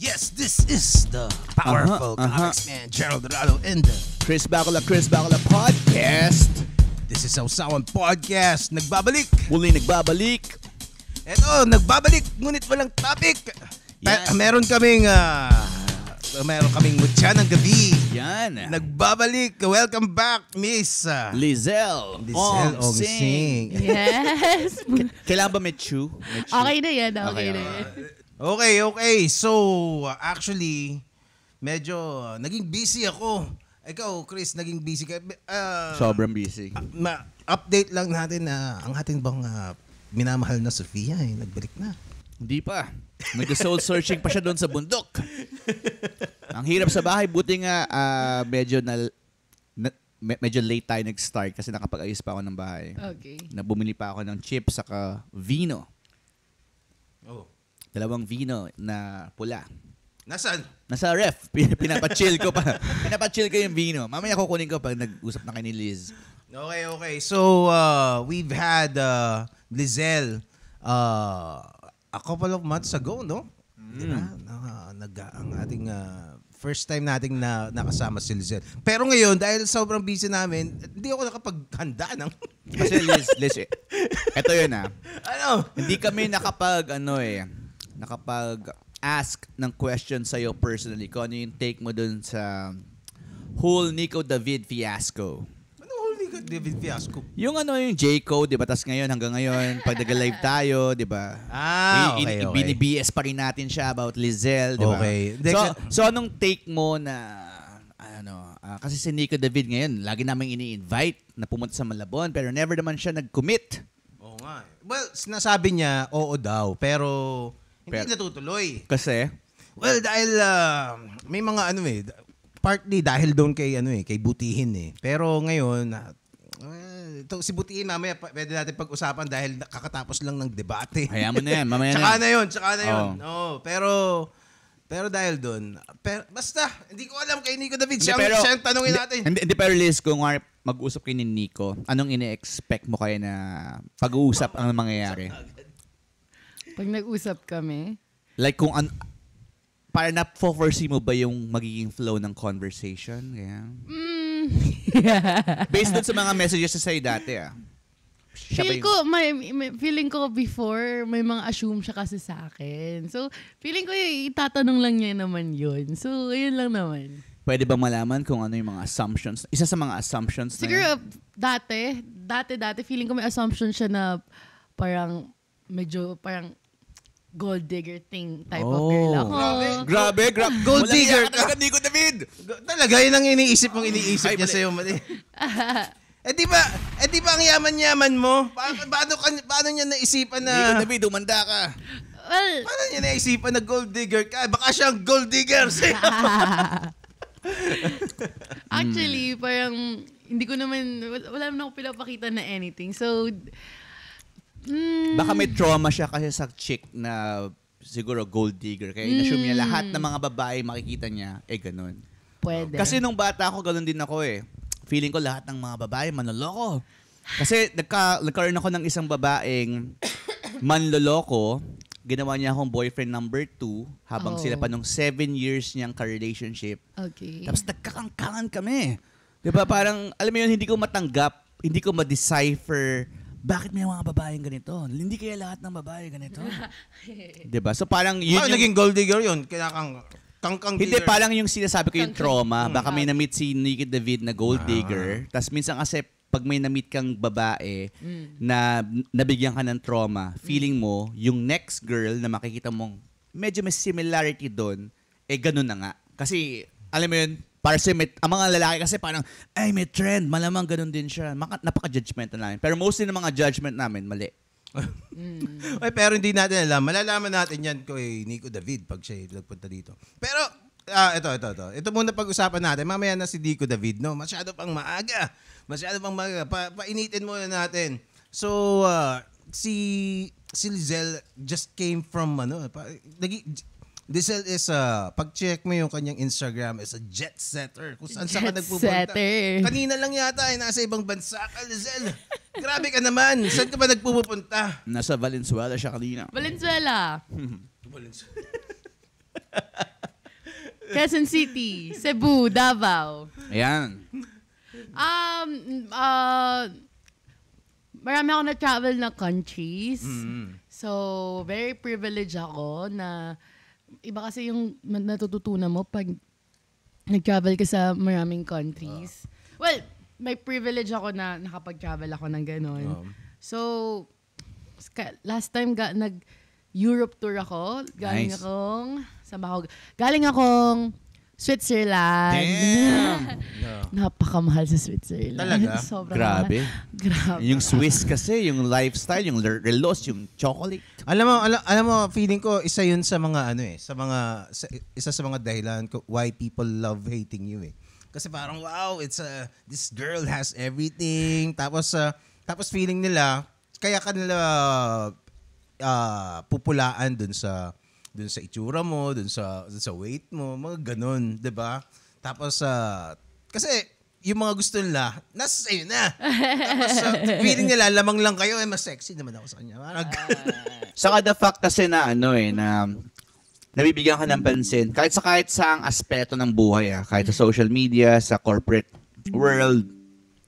Yes, this is the powerful comics man, Gerald Dorado, and the Chris Bacala Podcast. This is Sausawan Podcast. Nagbabalik. Muli nagbabalik. Eto, nagbabalik, ngunit walang topic. Yan. Meron kaming mutya ng gabi. Yan. Nagbabalik. Welcome back, Miss Lizelle Ong-Sing. Yes. Kailangan ba may chew? Okay na yan. Okay na yan. Okay. So, actually, medyo naging busy ako. Ikaw, Chris, naging busy ka. Sobrang busy. Update lang natin na ang ating bang minamahal na Sofia nagbalik na. Hindi pa. Nag-soul searching pa siya doon sa bundok. Ang hirap sa bahay. Buti nga medyo late tayo nag-start kasi nakapag-ayos pa ako ng bahay. Okay. Bumili pa ako ng chips saka vino. Oh. 2 vino na pula. Nasaan? Nasa ref. Pinapachill ko pa. Pinapachill ko yung vino. Mamaya kukunin ko pag nag-usap na kayo ni Liz. Okay. So, we've had Lizelle a couple of months ago, no? Diba? Ang ating first time nating nakasama si Lizelle. Pero ngayon, dahil sobrang busy namin, hindi ako nakapaghanda ng... Kasi Liz, eto yun Ano? Hindi kami nakapag-ask ng question sa'yo personally kung ano yung take mo dun sa whole Nico David fiasco. Ano whole Nico David fiasco? Yung J-Code, di ba? Tas ngayon, hanggang ngayon, pag nag-live tayo, di ba? Okay. Bini-BS pa rin natin siya about Lizelle, di ba? Okay. So, anong take mo na, kasi si Nico David ngayon, lagi namin ini-invite na pumunta sa Malabon, pero never naman siya nag-commit. Oo nga. Well, sinasabi niya, oo daw, pero hindi natutuloy. Kasi? Well, dahil may mga partly dahil doon kay kay Butihin Pero ngayon, ito si Butihin mamaya pwede natin pag-usapan dahil kakatapos lang ng debate. Hayaan mo na yan, mamaya tsaka na yun. Oo, pero dahil doon, basta hindi ko alam kay Nico David. Siya ang tanungin natin. Hindi pero Liz, kung mag-usap kayo ni Nico, anong ine-expect mo kayo na pag-uusap ang mangyayari? Pag nag-usap kami? Like kung para na-foresee mo ba yung magiging flow ng conversation? Kaya? Based dun sa mga messages sa sa'yo dati Feeling ko before, may mga assume siya kasi sa akin. So, feeling ko itatanong lang niya naman yun. So, ayun lang naman. Pwede ba malaman kung ano yung mga assumptions? Isa sa mga assumptions na siguro, dati, feeling ko may assumption siya na parang gold digger thing type of girl ako. Grabe. Gold digger ka. Talaga, Nico David. Talaga, yun ang iniisip niya sa'yo. di ba ang yaman-yaman mo? Paano niya naisipan na... Nico David, umanda ka. Well, paano niya naisipan na gold digger ka? Baka siyang gold digger sa'yo. Actually, parang hindi ko naman, wala naman ako pinapakita na anything. So, baka may trauma siya kasi sa chick na siguro gold digger. Kaya in-assume niya lahat ng mga babae makikita niya, ganun. Pwede. Kasi nung bata ako, ganun din ako Feeling ko lahat ng mga babae manloloko. Kasi nagkaroon ako ng isang babaeng manloloko. Ginawa niya akong boyfriend number 2 habang sila pa nung 7 years niyang ka-relationship. Okay. Tapos nagkakangkangan kami. Diba? Parang, alam mo yun, hindi ko matanggap, hindi ko ma-decipher bakit may mga babaeng ganito. Hindi kaya lahat ng babae ganito. Diba? So parang yun naging gold digger yun? Kangkang hindi, digger. parang yung sinasabi ko yung trauma. Baka may na-meet si Nico David na gold digger. Tapos minsan kasi pag may na-meet kang babae na nabigyan ka ng trauma, feeling mo, yung next girl na makikita mong medyo may similarity doon, ganun na nga. Kasi, alam mo yun, para sa ang mga lalaki kasi parang, may trend, malamang ganun din siya. Napaka-judgmental namin. Pero mostly ng mga judgment namin, mali. Pero hindi natin alam. Malalaman natin yan kay Nico David pag siya nagpunta dito. Pero, ito. Ito muna pag-usapan natin. Mamaya na si Nico David, no? Masyado pang maaga. Painitin muna natin. So, si Lizelle just came from, Lizelle is, pag-check mo yung kanyang Instagram, is a jet setter. Kung saan ka nagpupunta. Kanina lang yata, nasa ibang bansa ka, Lizelle. Grabe ka naman. Saan ka ba nagpupunta? Nasa Valenzuela siya kanina. Valenzuela. Quezon City, Cebu, Davao. Ayan. Marami ako na-travel na countries. So, very privileged ako na iba kasi yung natututunan mo pag nag-travel ka sa maraming countries. Well, may privilege ako na nakapag-travel ako ng gano'n. So, last time nag-Europe tour ako. Galing Nice. galing akong Switzerland. Damn! Napakamahal sa Switzerland. Talaga? Sobrang Grabe. mahal. Grabe. Yung Swiss kasi, yung lifestyle, yung relos, yung chocolate. Alam mo, feeling ko isa 'yun sa mga isa sa mga dahilan why people love hating you eh. Kasi parang wow, this girl has everything. Tapos feeling nila kaya kanila pupulaan dun sa itsura mo, dun sa weight mo, mga ganun, 'di ba? Tapos kasi yung mga gusto nila, nasa sa'yo na. Tapos feeling nila, lamang lang kayo, mas sexy naman ako sa kanya. Parang Saka the fact kasi na na nabibigyan ka ng pansin kahit sa aspeto ng buhay, kahit sa social media, sa corporate world,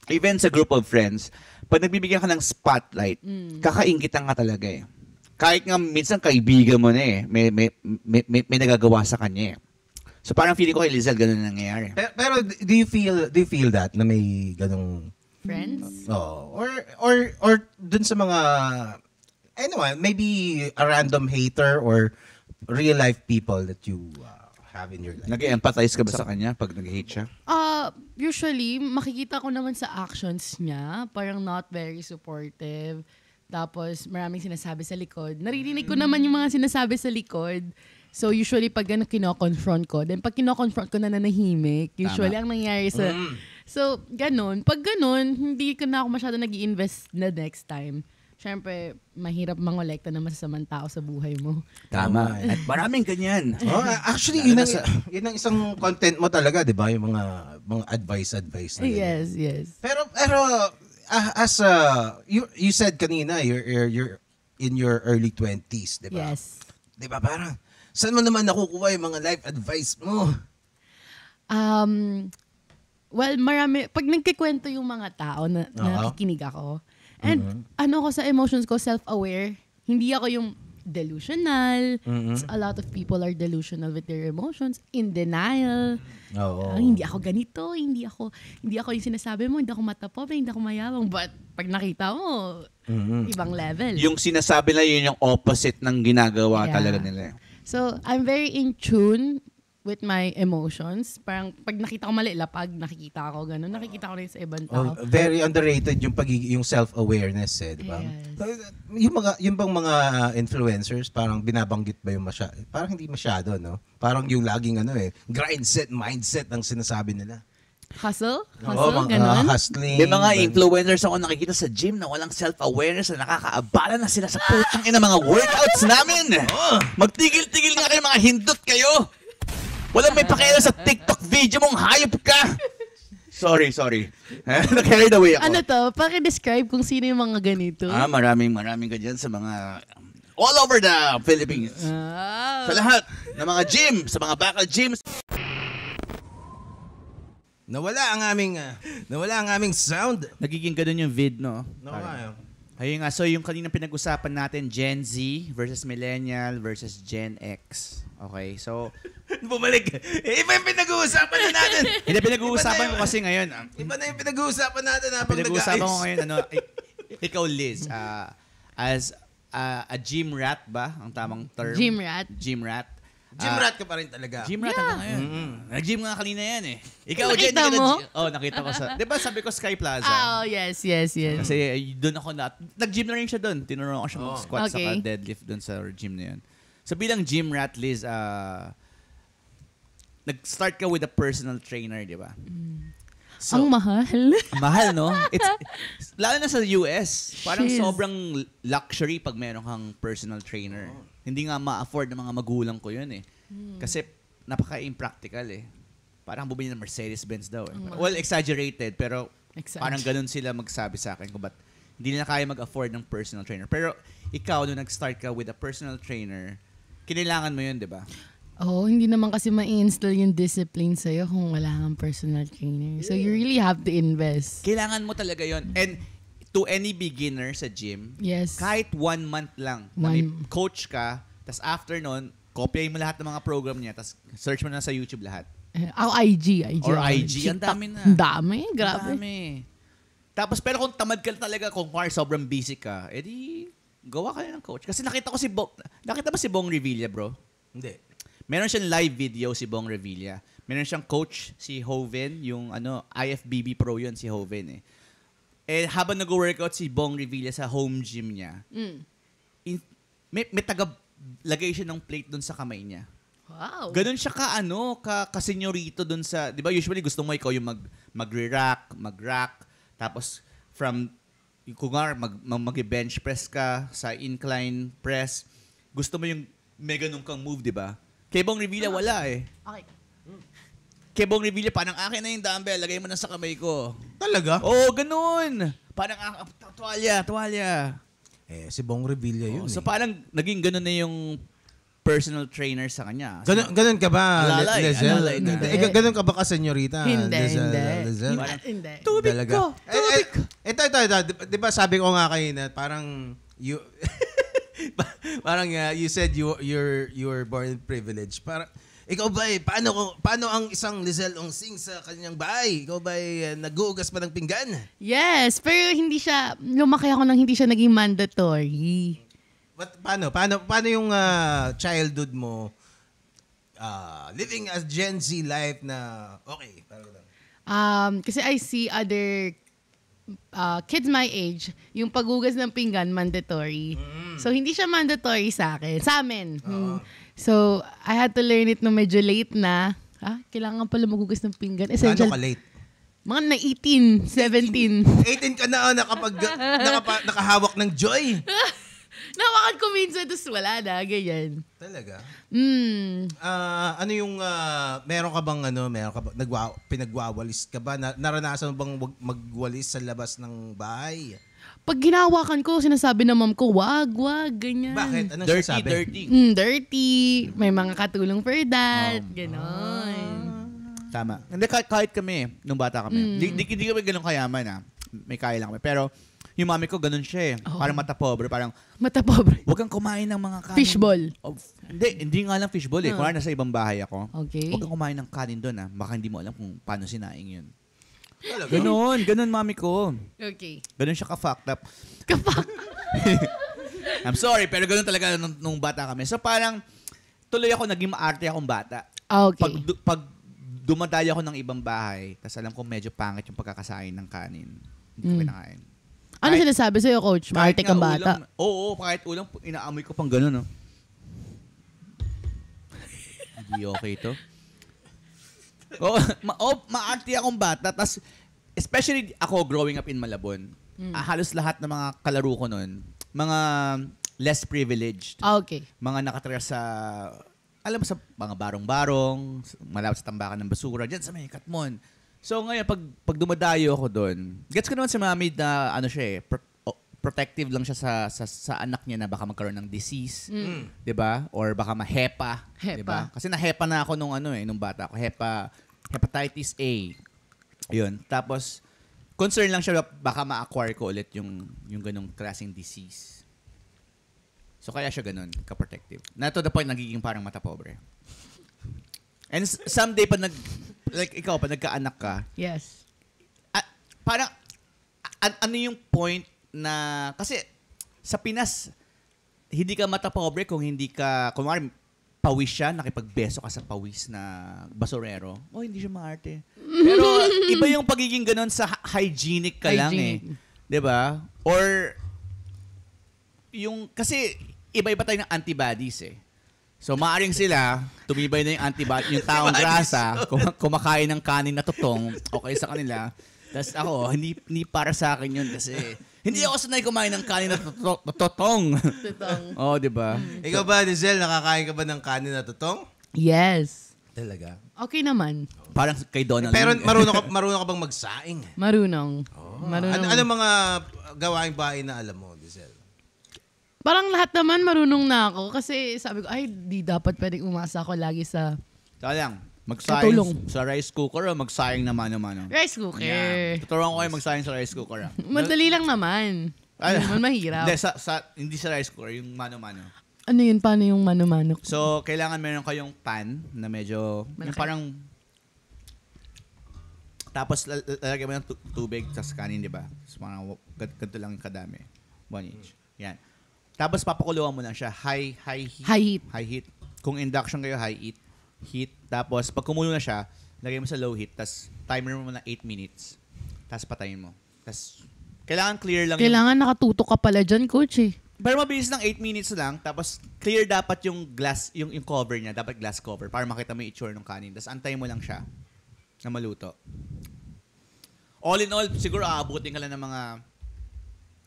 even sa group of friends, pag nagbibigyan ka ng spotlight, kakaingitan ka talaga eh. Kahit nga minsan kaibigan mo na may nagagawa sa kanya eh. So parang feeling ko kay Lizelle ganun na nangyayari. pero do you feel that na may ganung Friends? or dun sa mga maybe a random hater or real life people that you have in your life? Nag-empathize ka ba sa kanya pag nag-hate siya? Usually, makikita ko naman sa actions niya, parang not very supportive. Tapos, maraming sinasabi sa likod. Naririnig ko naman yung mga sinasabi sa likod. So, usually, pag kino-confront ko, then pag kino-confront ko na nanahimik, usually, ang nangyayari sa... So, ganun. Pag ganun, hindi ko na ako masyado nag-i-invest na next time. Siyempre, mahirap mangolekta ng masasamang tao sa buhay mo. Tama. At maraming ganyan. Actually, yun ang isang content mo talaga, di ba? Yung mga advice na ganyan. Yes. Pero as you said kanina, you're in your early 20s, di ba? Yes. Di ba? Parang, saan mo naman nakukuha yung mga life advice mo? Well, marami. Pag nagkikwento yung mga tao na nakikinig ako, and ko sa emotions ko, self-aware, hindi ako yung delusional. A lot of people are delusional with their emotions, in denial. Hindi ako ganito, hindi ako yung sinasabi mo, hindi ako matapobre, hindi ako mayabang. But pag nakita mo, ibang level. Yung sinasabi na yun yung opposite ng ginagawa talaga nila. So, I'm very in tune with my emotions. Parang pag nakita ko mali, lapag, nakikita ko, ganun. Nakikita ko rin sa ibang tao. Very underrated yung self-awareness di ba? Yes. Yung bang mga influencers, parang binabanggit ba yung parang hindi masyado, no? Parang yung laging mindset ang sinasabi nila. Hustle? Ganun? Hustling. May mga influencers ako nakikita sa gym na walang self-awareness na nakakaabala na sila sa putang ina mga workouts namin. Magtigil-tigil nga kayo, mga hindot kayo. Walang may pakialam sa TikTok video mong hayop ka. Sorry. Na-carried away ako. Ano to? Paki-describe kung sino yung mga ganito. Maraming ka dyan sa mga all over the Philippines. Sa lahat ng mga gym, sa mga bakal gyms. Nawala ang aming sound. Nagiging ganun yung vid, no? Ayun nga, so yung kaninang pinag-usapan natin, Gen Z versus Millennial versus Gen X. Okay, so... Bumalik. Iba yung pinag-uusapan na natin. Hindi, pinag-uusapan ko kasi ngayon. Iba na yung pinag-uusapan natin habang Pinag-uusapan ko ngayon, ikaw Liz, as a gym rat ba? Ang tamang term? Gym rat. Gym rat ka pa rin talaga. Gym rat hanggang ngayon. Nag-gym nga kanina yan eh. Ikaw, Nakita Jen, mo? Nakita ko sa... Di ba sabi ko Sky Plaza? Yes. Kasi doon ako nag-gym na rin siya doon. Tinuruan ko siya mag-squat Okay. saka deadlift doon sa gym na yun. So bilang gym rat, Liz, nag-start ka with a personal trainer, di ba? So, ang mahal. mahal, no? Lalo na sa US. Parang Jeez. sobrang luxury pag meron kang personal trainer. Hindi nga ma-afford ng mga magulang ko yun eh. Kasi napaka-impractical eh. Parang bumili ng Mercedes-Benz daw eh. Well, exaggerated, pero parang ganun sila magsabi sa akin kung ba't hindi nila kaya mag-afford ng personal trainer. Pero ikaw, nung nag-start ka with a personal trainer, kinailangan mo yun, di ba? Hindi naman kasi ma-install yung discipline sa'yo kung wala kang personal trainer. So, you really have to invest. Kailangan mo talaga yon. And to any beginner sa gym, Yes. kahit 1 month lang, na may coach ka, tas after nun, copyahin mo lahat ng mga program niya, tas search mo na sa YouTube lahat. IG. Or IG, ang TikTok. dami na. Ang dami, grabe. Ang dami. Tapos, pero kung tamad ka talaga, kung sobrang busy ka, edi, gawa ka na ng coach. Kasi nakita ko nakita ba si Bong Revilla, bro? Hindi. Meron siyang live video si Bong Revilla. Meron siyang coach, si Hoven, yung IFBB Pro yun, si Hoven eh. Eh, habang nag-workout si Bong Revilla sa home gym niya, may lagay siya ng plate dun sa kamay niya. Wow. Ganun siya ka-senyorito dun sa, di ba usually gusto mo ikaw yung mag-rack, tapos kung mag-bench press ka sa incline press, gusto mo yung may ganun kang move, di ba? Kay Bong Revilla, wala eh. Okay. Kay Bong Revilla, parang akin na yung dumbbell, lagay mo na sa kamay ko. Talaga? Oo, ganun. Parang tuwalya. Si Bong Revilla yun. So parang naging ganun na yung personal trainer sa kanya. So, Ganun ka ba, Alalay Lizelle? na. Ganun ka ba ka, senyorita? Hindi. Lizelle? Hindi. Tubig Talaga. ko. Ito. Di ba sabi ko nga kayo na parang parang you said you were born in privilege. Parang ikaw ba paano ang isang Lizelle Ong-Sing sa kanyang bahay? Ikaw ba nag-uugas pa ng pinggan? Yes, pero lumaki ako nang hindi siya naging mandatory. Paano yung childhood mo living as Gen Z life na okay? Kasi I see other kids my age, yung paghugas ng pinggan mandatory. So hindi siya mandatory sa amin. So I had to learn it no medyo late na. Kailangan pala maghugas ng pinggan. Essential. Gaano ka late? Mga na 18, 17. 18 ka na nakahawak ng joy. Nawakan ko minsan, tapos wala na, ganyan. Talaga? Ano yung, meron ka bang pinagwawalis ka ba? Naranasan mo bang magwalis sa labas ng bahay? Pag ginawakan ko, sinasabi ng mom ko, wag, ganyan. Bakit? Anong Dirty, sinasabi? dirty. Dirty. May mga katulong for that. Ganon. Tama. Hindi, kahit kami, nung bata kami. Hindi kami ganun kayaman May kaya lang kami. Pero, yung mami ko, ganun siya eh. Parang mata pobre. Parang, Mata pobre. huwag kang kumain ng mga kanin. Fishball. Hindi nga lang fishball eh. Kung nasa ibang bahay ako, Okay. huwag kang kumain ng kanin doon Baka hindi mo alam kung paano sinaing yun. Talaga? Ganun mami ko. Okay. Ganun siya ka-fucked up. Kapak. I'm sorry, pero ganun talaga nung bata kami. So parang, tuloy ako, naging maarte akong bata. Okay. Pag dumadayo ako ng ibang bahay, tas alam ko medyo pangit yung pagkakasain ng kanin. Hindi ko kinakain. Ano sinasabi sa'yo, Coach? Maarte kang bata. Kahit ulam, inaamoy ko pang gano'n, no? Hindi okay to. Maarte akong bata. Tas, especially ako growing up in Malabon, halos lahat ng mga kalaro ko nun, mga less privileged. Okay. Mga nakatira sa, alam mo, sa mga barong-barong, malapit sa tambakan ng basura, dyan sa may Katmon. So ngayon, pag dumadayo ako doon, gets ko naman si mami na protective lang siya sa anak niya na baka magkaroon ng disease, 'di ba? Or baka ma-hepa, 'di ba? Kasi na-hepa na ako nung bata ako, hepatitis A. 'Yun. Tapos concern lang siya baka ma-acquire ko ulit yung ganung klaseng disease. So kaya siya ganun, ka-protective. Na to the point nagiging parang mata pobre. And someday ikaw, pa nagkaanak ka, Yes. parang, ano yung point na, kasi sa Pinas, hindi ka matapobre kung hindi ka, kunwari, pawis siya, nakipagbeso ka sa pawis na basurero. Hindi siya maarte. Pero, iba yung pagiging ganun sa hygienic ka lang eh. Diba? Or, kasi, iba-iba tayo ng antibodies eh. So, maaring sila, tumibay na yung antibody, yung taong grasa, kumakain ng kanin na tutong, okay sa kanila. Tapos ako, hindi para sa akin yun kasi hindi ako sanay kumain ng kanin na tutong. Di ba? Ikaw ba, Lizelle, nakakain ka ba ng kanin na tutong? Yes. Talaga? Okay naman. Parang kay Donald. Pero marunong ka bang magsaing? Marunong. Ano mga gawaing bahay na alam mo, Lizelle? Parang lahat naman marunong na ako kasi sabi ko, ay, di dapat pwedeng umasa ako lagi sa Sayang. Katulong. Magsayang sa rice cooker o magsayang na mano-mano? rice cooker. Yeah. Tuturuan ko kayo magsayang sa rice cooker. Madali lang naman. Hindi naman mahirap. Hindi sa rice cooker, yung mano-mano. Ano yun? Paano yung mano-mano? So, kailangan meron kayong pan na medyo, yung Malaki. parang, tapos lalagyan mo ng tubig sa kanin, di ba? So, parang ganito lang kadami. 1 each. Yan. Tapos papakuluan mo lang siya. High heat. High heat. Kung induction kayo, high heat. Tapos pag kumulo na siya, lagay mo sa low heat. Tapos timer mo na 8 minutes. Tapos patayin mo. Tapos kailangan clear lang. Kailangan nakatutok ka pala dyan, coach eh. Pero mabilis lang 8 minutes lang. Tapos clear dapat yung glass, yung cover niya. Dapat glass cover para makita mo yung itsura ng kanin. Tapos antayin mo lang siya na maluto. All in all, siguro aabutin ka lang ng mga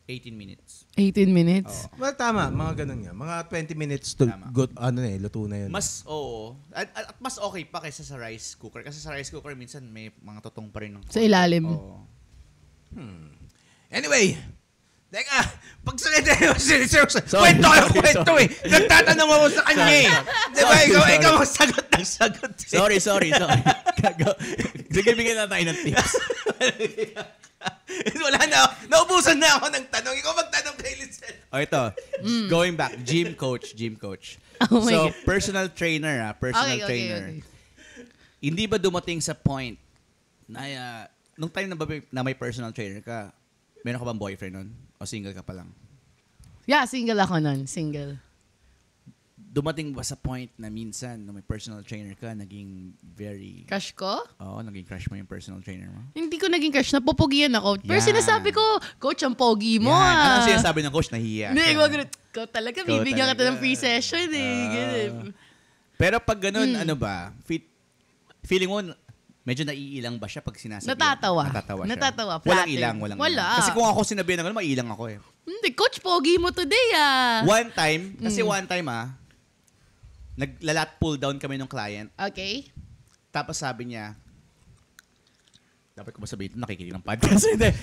18 minutes. 18 minutes? Oo. Well, tama. Mga ganun nga. Mga 20 minutes to Tama. good, luto na yun. Mas, oo. At mas okay pa kaysa sa rice cooker. Kasi sa rice cooker, minsan may mga tutong pa rin. Sa ilalim. Oo. Anyway, teka, pagsalita yung kwento kayo kwento eh. Nagtatanong ako sa kanya eh. Di ba, ikaw ang sagot ng sagot. Sorry. Sige, bigyan na tayo ng tips. Wala na ako. Naubusan na ako ng tanong. Ikaw magtanong kay Lizelle. O ito, going back, gym coach. Oh my So, God. personal trainer. Okay. Hindi ba dumating sa point na, nung time na may personal trainer ka, meron ka bang boyfriend nun? O single ka pa lang? Yeah, single ako nun. Single. Dumating ba sa point na minsan, nung may personal trainer ka, naging very... Crush ko? Oo, naging crush mo yung personal trainer mo? Hindi ko naging crush. Napupugian ako. Pero Yan. sinasabi ko, coach, ang pogi mo Ano ah. sinasabi ng coach? Nahihiya Hindi, siya. wag na. Ikaw talaga, Ikaw bibigyan ka talaga. ng free session eh. Ganun. Pero pag ganun, ano ba? Feeling mo, medyo naiilang ba siya pag sinasabi? Natatawa. Natatawa siya. Natatawa. Walang Flatter. ilang. Wala. Kasi kung ako sinabi na gano'n, maiilang ako eh. Hindi, coach, pogi mo today ah. One time, naglalat pull down kami ng client. Okay. Tapos sabi niya, dapat ko ba sabihin ito? Nakikinig ng podcast. Hindi.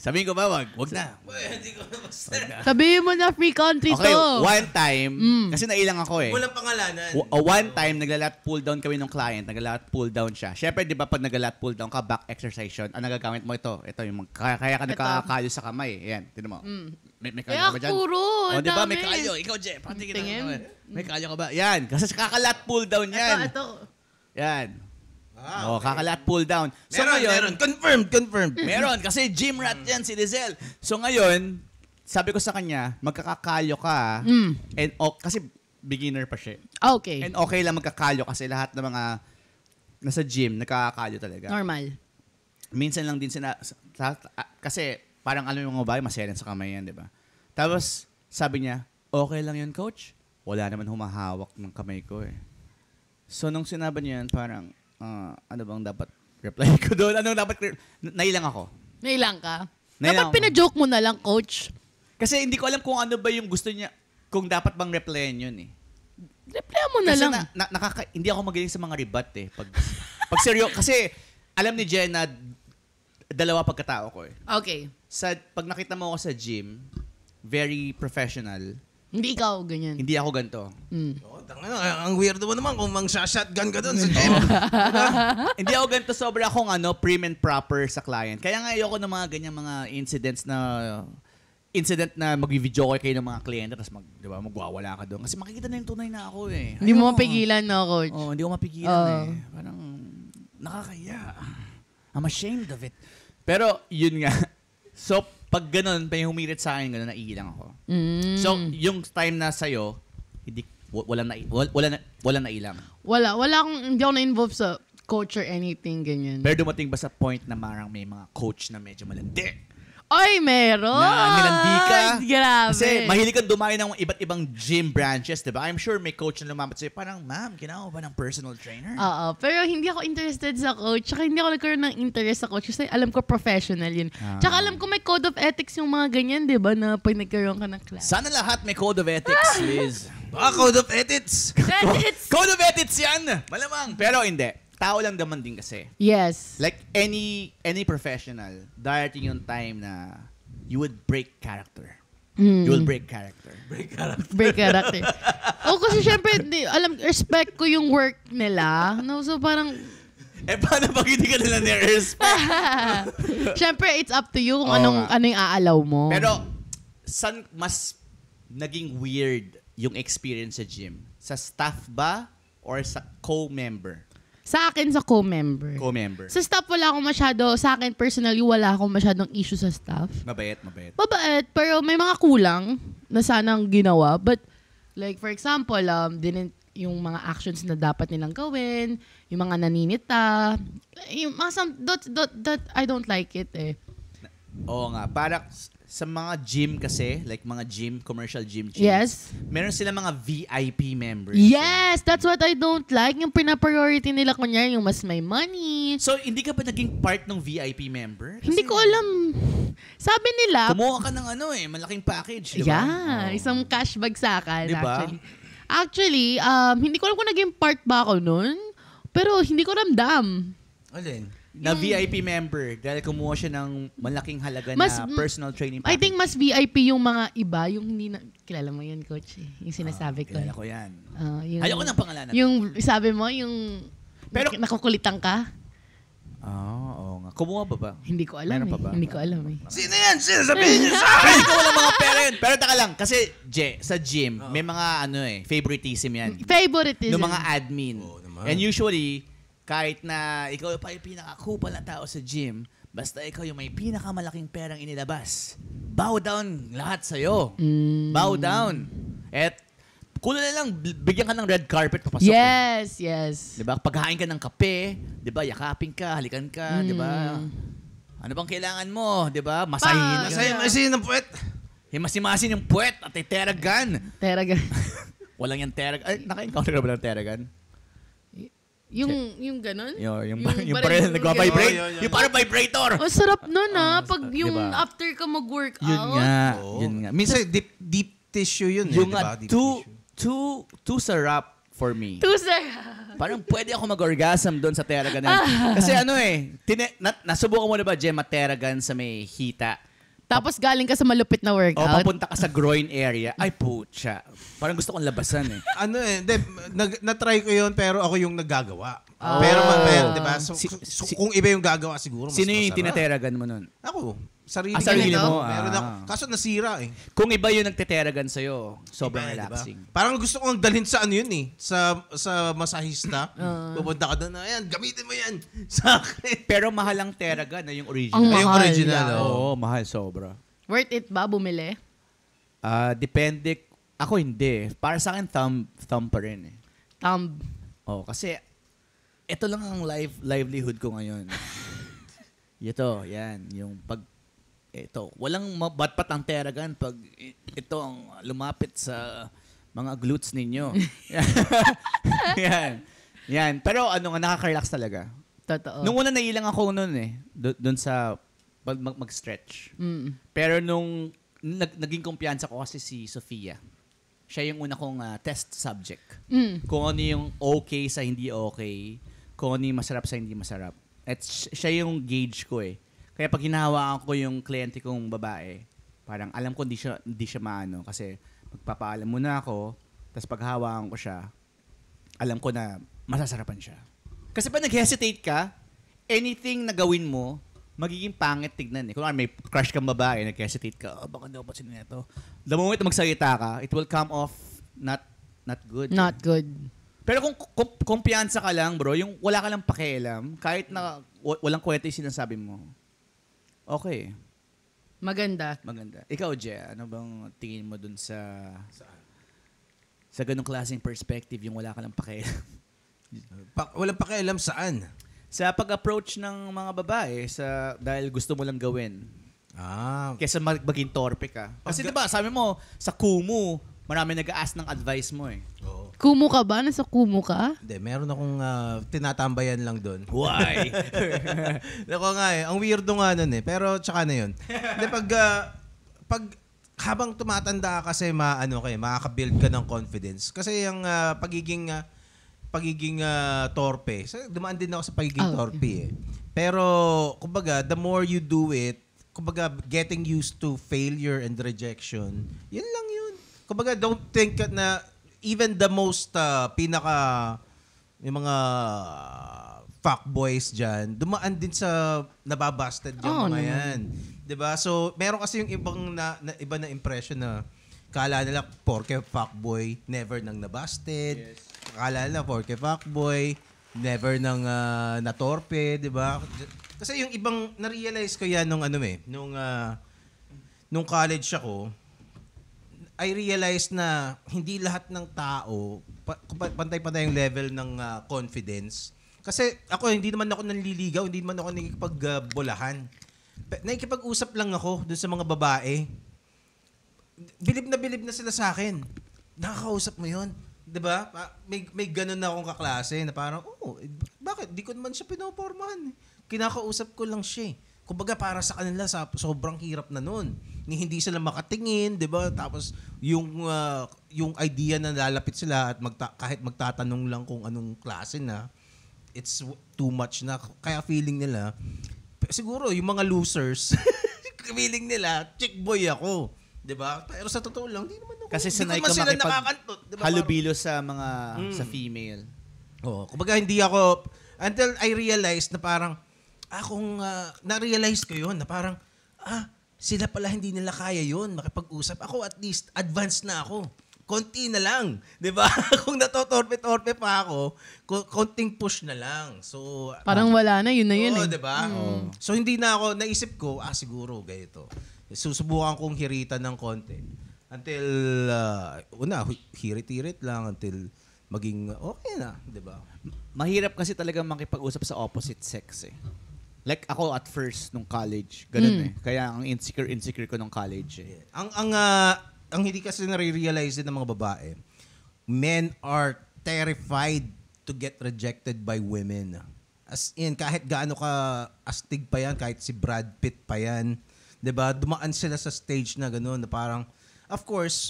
Sabihin ko ba, wag na. Hindi ko basta. Sabihin mo na free country Okay, to. one time, kasi nailang ako eh. Walang pangalanan. One time, naglalat pull down kami ng client. Naglalat pull down siya. Siyempre, di ba pag naglalat pull down ka, back exercise yun. Ang nagagamit mo ito. Ito yung kaya ka nakakalo sa kamay. Yan, tinan mo. May kalyo Kaya ka ba dyan? puro. O, di ba? May dami. kalyo. Ikaw, Jeff. Patingin Tingin. na. May kalyo ka ba? Yan. Kasi kakalat pull down yan. Ito. Yan. Ah, O, kakalat pull down. So, meron. Confirmed. Meron. Kasi gym rat yan si Lizelle. So, ngayon, sabi ko sa kanya, magkakakalyo ka. And, kasi beginner pa siya. Okay. And okay lang magkakalyo kasi lahat ng mga nasa gym, nagkakakalyo talaga. Normal. Minsan lang din kasi parang alam yung mga babae, masaya sa kamay yan, di ba? Tapos, sabi niya, okay lang yun, coach. Wala naman humahawak ng kamay ko eh. So, nung sinabi niya yan, parang, ano bang dapat reply ko doon? Anong dapat, nailang ako. Nailang ka? Nailang Dapat ako. pina-joke mo na lang, coach. Kasi hindi ko alam kung ano ba yung gusto niya, kung dapat bang replyan yun eh. Reply mo na Kasi lang. hindi ako magaling sa mga rebat eh. Pag seryo, kasi alam ni Jen na dalawa pagkatao ko eh. Okay. Pag nakita mo ako sa gym, very professional. Hindi ikaw ganyan. Hindi ako ganito. Oh, ang weirdo mo naman kung mang-shotgun ka doon sa gym. Hindi ako ganito, sobra akong prim and proper sa client. Kaya nga ayoko ng mga ganyan mga incident na mag-video call kayo ng mga kliyente tapos magwawala ka doon. Kasi makikita na yung tunay na ako eh. Hindi mo mapigilan, no, coach? Oo, hindi ko mapigilan eh. Parang nakakaya. I'm ashamed of it. Pero yun nga. So, pag ganun, may humirit sa akin, ganun, naiilang ako. So, yung time na sa'yo, wala na ilang. Hindi ako na-involve sa coach or anything, ganyan. Pero dumating ba sa point na marang may mga coach na medyo malandi? Ay, meron! Na nilandi ka? Grabe. Kasi mahilig kang dumayo ng iba't ibang gym branches, di ba? I'm sure may coach na lumapit sa'yo, parang, ma'am, kailangan mo ba ng personal trainer? Oo, pero hindi ako interested sa coach. Tsaka hindi ako nagkaroon ng interest sa coach kasi alam ko professional yun. Tsaka alam ko may code of ethics yung mga ganyan, di ba? Na pag nagkaroon ka ng class. Sana lahat may code of ethics, Liz. Code of ethics. Code of ethics yan! Malamang. Pero hindi. Tao lang naman din kasi. Yes. Like any professional, darating yung time na you would break character. you'll break character. Break character. Kasi syempre, respect ko yung work nila. No? So parang, Paano pag hindi ka nila ni-respect? syempre, it's up to you kung Oo ano yung aalaw mo. Pero, saan mas naging weird yung experience sa gym? Sa staff ba or sa co-member? Sa akin, sa co-member. Co-member. Sa staff, wala akong masyado, sa akin personally, wala akong masyadong issue sa staff. Mabait. Mabait, pero may mga kulang na sanang ginawa. But, like, for example, yung mga actions na dapat nilang gawin, yung mga naninita, yung mga that I don't like it eh. Oo nga. Para sa mga gym kasi, like mga commercial gym gyms, Yes. meron sila mga VIP members. Yes! That's what I don't like. Yung pina-priority nila kunyari, yung mas may money. So, hindi ka ba naging part ng VIP member? Hindi ko alam. Sabi nila, Kumuha ka ng malaking package, di ba? yeah, isang cash bag sa akin, Diba? Actually, hindi ko alam kung naging part ba ako nun, pero hindi ko ramdam. Alin? Na VIP member dahil kumuha siya ng malaking halaga Mas- na personal training I package. think mas VIP yung mga iba, yung hindi na, kilala mo yun, coach, eh, yung sinasabi ko. Kilala ko yan. Yung, Ayoko ng pangalanan. Yung sabi mo, yung Pero- nakukulitan ka, Oo nga. Kumuha ba? hindi ko alam Meron eh. pa ba? Hindi ko alam eh. Sino yan? Sabihin niyo sa akin! Hindi ko walang mga pera yun. Pero taka lang, kasi sa gym, may mga favoritism yan. Favoritism. Ng mga admin. Oo naman. And usually, kahit na ikaw pa yung pinaka-kupal na tao sa gym, basta ikaw yung may pinakamalaking perang inilabas, bow down lahat sa'yo. Bow down. At kulang na lang, bigyan ka ng red carpet papasok. Yes. Diba? Paghain ka ng kape, diba? Yakapin ka, halikan ka, diba? Ano bang kailangan mo, diba? Masahin ka. Masahin ng puwet. Himasimasin yung puwet at teragan. Teraga. Walang yung teragan. Ay, naka-encounter ka ba ng teragan? yung ganun? Yung parang parang yung nagwa-vibrate. ganun. Yung parang vibrator. Oh, sarap nun pag yung diba? after ka mag-workout. Yun nga. Oo. Yun nga. Minsan, deep tissue yun. Yung diba? nga, Deep too sarap for me. Tuser. Parang pwede ako mag-orgasm doon sa teragan. Kasi nasubukan mo na ba, Gemma, teragan sa may hita? Tapos galing ka sa malupit na O workout. papunta ka sa groin area. Ay, putya. Parang gusto kong labasan eh. Na-try ko yun, pero ako yung naggagawa. Oh. Pero, diba? So, kung iba yung gagawa, siguro mas Sino yung masarap. tinateragan mo nun? Ako. Sarili, Sarili Ganito? mo? Meron ako. Kaso nasira eh. Kung iba yung nagteteragan sa'yo, sobrang Iba, relaxing. Diba? Parang gusto kong dalhin sa ano yun eh. Sa masahista. Pupunta ka doon na, ayan, gamitin mo yan. Sa akin. Pero mahal ang teragan na yung original. Ang Yung mahal original, yan. oh. Oo, mahal sobra. Worth it ba bumili? Depende. Ako hindi. Para sa akin, thumb pa rin eh. Kasi ito lang ang livelihood ko ngayon. Ito, yan. Yung walang mabatpat ang teragan pag ito ang lumapit sa mga glutes ninyo. Yan. Pero nakaka-relax talaga. Totoo. Nung una nailang ako noon eh. Doon sa mag-stretch. Pero nung naging kumpiyansa ko kasi si Sofia. Siya yung una kong test subject. Kung ano yung okay sa hindi okay. Kung ano yung masarap sa hindi masarap. At siya yung gauge ko eh. Kaya pag hinahawakan ko yung kliyente kong babae, parang alam ko hindi siya maano. Kasi magpapaalam muna ako, tapos pag hawakan ko siya, alam ko na masasarapan siya. Kasi pag nag-hesitate ka, anything na gawin mo, magiging pangit tignan eh. Kung may crush kang babae, nag-hesitate ka, baka daw pa sino ito. The moment na magsalita ka, it will come off not good. Not good. Pero kung kumpiyansa ka lang, bro, yung wala ka lang pakialam, kahit na walang kwenta yung sinasabi mo, okay. Maganda. Ikaw, Je, ano bang tingin mo dun sa ganung klaseng perspective, yung wala ka lang pakialam? Walang pakialam saan? Sa pag-approach ng mga babae dahil gusto mo lang gawin. Kesa maging torpe ka. Kasi diba, sabi mo, sa Kumu, marami nag-a-ask ng advice mo eh. Oo. Kumu ka ba? Nasa kumu ka? Hindi, meron akong tinatambayan lang doon. Why? Ako nga eh, ang weirdo nga nun eh. Pero tsaka na yun. Hindi, pag habang tumatanda ka kasi makaka-build ka ng confidence. Kasi yung pagiging torpe. So, dumaan din ako sa pagiging torpe eh. Pero, kumbaga, the more you do it, kumbaga, getting used to failure and rejection, yun lang yun. Kumbaga, don't think na even the most yung mga fuckboys dyan, dumaan din sa nababasted yung mga yan. Diba? So, meron kasi yung iba na impression na kala nila porke fuckboy, never nang nabasted. Yes. Kala nila porke fuckboy, never nang natorpe, di ba? Kasi yung ibang, na-realize ko yan nung nung college ako, I realized na hindi lahat ng tao, pantay-pantay yung level ng confidence. Kasi ako, hindi naman ako nanliligaw, hindi naman ako nakikipagbolahan. Nakikipag-usap lang ako dun sa mga babae. Bilib na sila sa akin. Nakakausap mo yun. Diba? May ganun na akong kaklase na parang, bakit? Di ko naman siya pinopormahan. Kinakausap ko lang siya. Kumbaga para sa kanila, sobrang hirap na nun. Hindi sila makatingin, diba? Tapos yung idea na lalapit sila at kahit magtatanong lang kung anong klase na, it's too much na. Kaya feeling nila, siguro yung mga losers, feeling nila, chick boy ako. Diba? Pero sa totoo lang, di naman ako. Kasi sanay ka diba? halubilo sa mga sa female. Oo. Kumbaga hindi ako, until I realized na parang, na-realize ko yun, na parang, sila pala hindi nila kaya yun, makipag-usap. Ako at least, advanced na ako. Konti na lang. Diba? Kung natotorpe-torpe pa ako, konting push na lang. So, parang wala na, yun na yun eh. Diba? So, hindi na ako, naisip ko, siguro, ganito. Susubukan kong hiritan ng konti. Until, hirit-hirit lang, until maging okay na. Diba? Mahirap kasi talaga makipag-usap sa opposite sex eh. Like ako at first nung college, ganun eh. Kaya ang insecure ko nung college eh. Ang hindi kasi nare-realize din ng mga babae, men are terrified to get rejected by women. As in, kahit gaano ka astig pa yan, kahit si Brad Pitt pa yan, diba? Dumaan sila sa stage na gano'n, na parang, of course,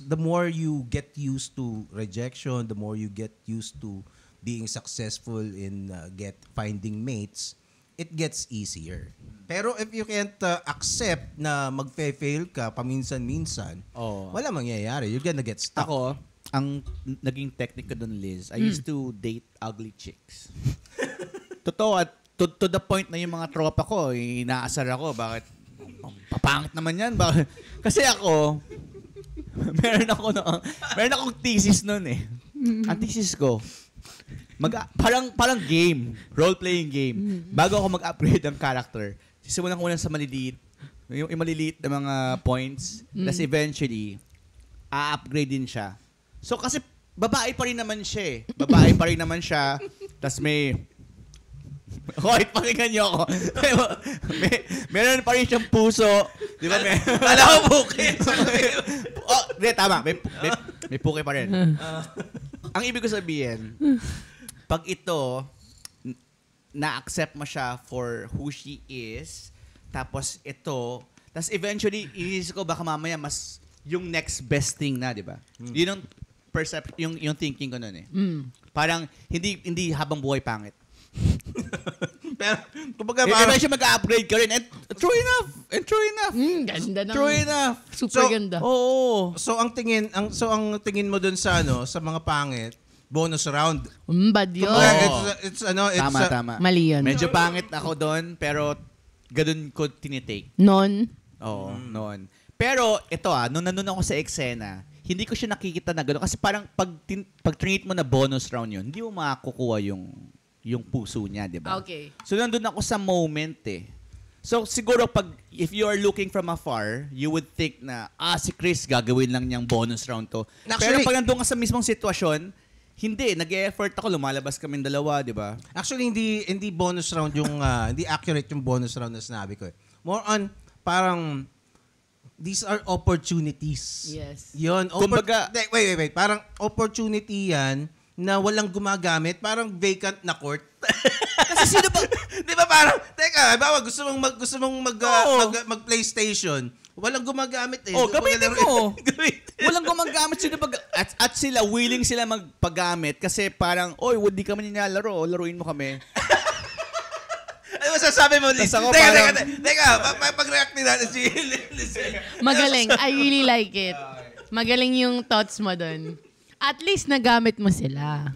the more you get used to rejection, the more you get used to being successful in finding mates, it gets easier. Pero if you can't accept na magfe-fail ka paminsan-minsan, wala mangyayari. You're gonna get stuck. Ako, ang naging technique ko dun, Liz, I used to date ugly chicks. Totoo, at to the point na yung mga tropa ko, inaasar ako, bakit? Papangit naman yan. Bakit? Kasi ako, meron akong thesis nun eh. Ang thesis ko, parang game, role-playing game. Bago ako mag-upgrade ng character, sisimulan ko muna sa maliliit, yung maliliit na mga points, tapos eventually, a-upgrade din siya. So kasi, babae pa rin naman siya eh. Tapos Hoy, pakinggan niyo ako. Meron pa rin siyang puso. Di ba? Alam ko, bukid. Tama. May puke pa rin. Ang ibig ko sabihin, pag ito, na-accept mo siya for who she is, tapos eventually, inisip ko baka mamaya mas yung next best thing na, di ba? Yun yung thinking ko nun eh. Parang hindi habang buhay pangit. Pero, kumbaga, parang siya mag-upgrade ka rin. And true enough. Ganda naman. True enough. Super ganda. Oo. So, ang tingin mo dun sa mga pangit, bonus round. Bad yun. Tama. Mali yun. Medyo pangit ako doon, pero ganun ko tinitake. Non. Oo, noon. Pero ito nung nandun ako sa eksena, hindi ko siya nakikita na gano'n. Kasi parang pag treat mo na bonus round yun, hindi mo makakukuha yung puso niya, di ba? Okay. So nandun ako sa moment eh. So siguro if you are looking from afar, you would think na, si Chris gagawin lang niyang bonus round to. Actually, pero pag nandun ka sa mismong sitwasyon, hindi, nag-e-effort ako, lumalabas kaming dalawa, di ba? Actually, hindi bonus round yung, hindi accurate yung bonus round na sinabi ko eh. More on, parang, these are opportunities. Yes. Yun. Kumbaga, wait. Parang opportunity yan na walang gumagamit. Parang vacant na court. kasi sino ba? Di ba parang, teka, bawa gusto mong mag-PlayStation. Walang gumagamit eh. Gamitin mo. Walang gumagamit sila at sila willing sila magpagamit kasi parang, hindi kami nilalaro, laruin mo kami. masasabi mo, Liz? Tas ako Teka, pag-react din natin si Liz. Magaling. I really like it. Magaling yung thoughts mo dun. At least nagamit mo sila.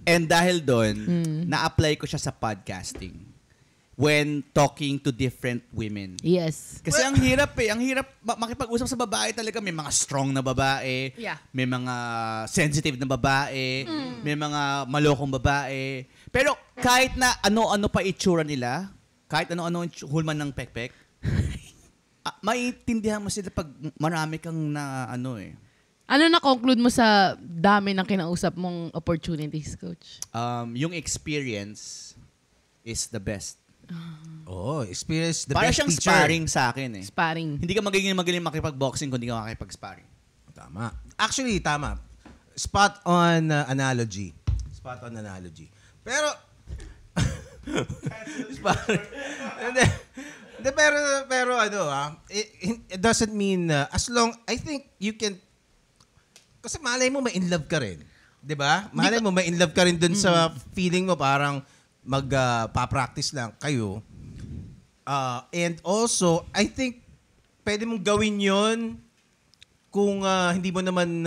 And dahil doon, na-apply ko siya sa podcasting when talking to different women. Yes. Kasi ang hirap eh. Ang hirap makipag-usap sa babae talaga. May mga strong na babae. Yeah. May mga sensitive na babae. May mga malokong babae. Pero kahit na ano-ano pa itsura nila, kahit ano-ano hulman ng pekpek, maiintindihan mo sila pag marami kang na ano eh. Ano na-conclude mo sa dami ng kinausap mong opportunities, Coach? Yung experience is the best. Experience the Para best siyang teacher. sparring sa akin eh. Sparring. Hindi ka magaling makipag-boxing kung hindi ka makipag-sparring. Tama. Actually, tama. Spot on analogy. Spot on analogy. Pero, pero it doesn't mean, as long, I think you can, kasi malay mo ma-in love ka rin. 'Di ba? Malay mo ma-in love ka rin dun sa feeling mo parang pa-practice lang kayo. And also, I think pwede mong gawin 'yon kung hindi mo naman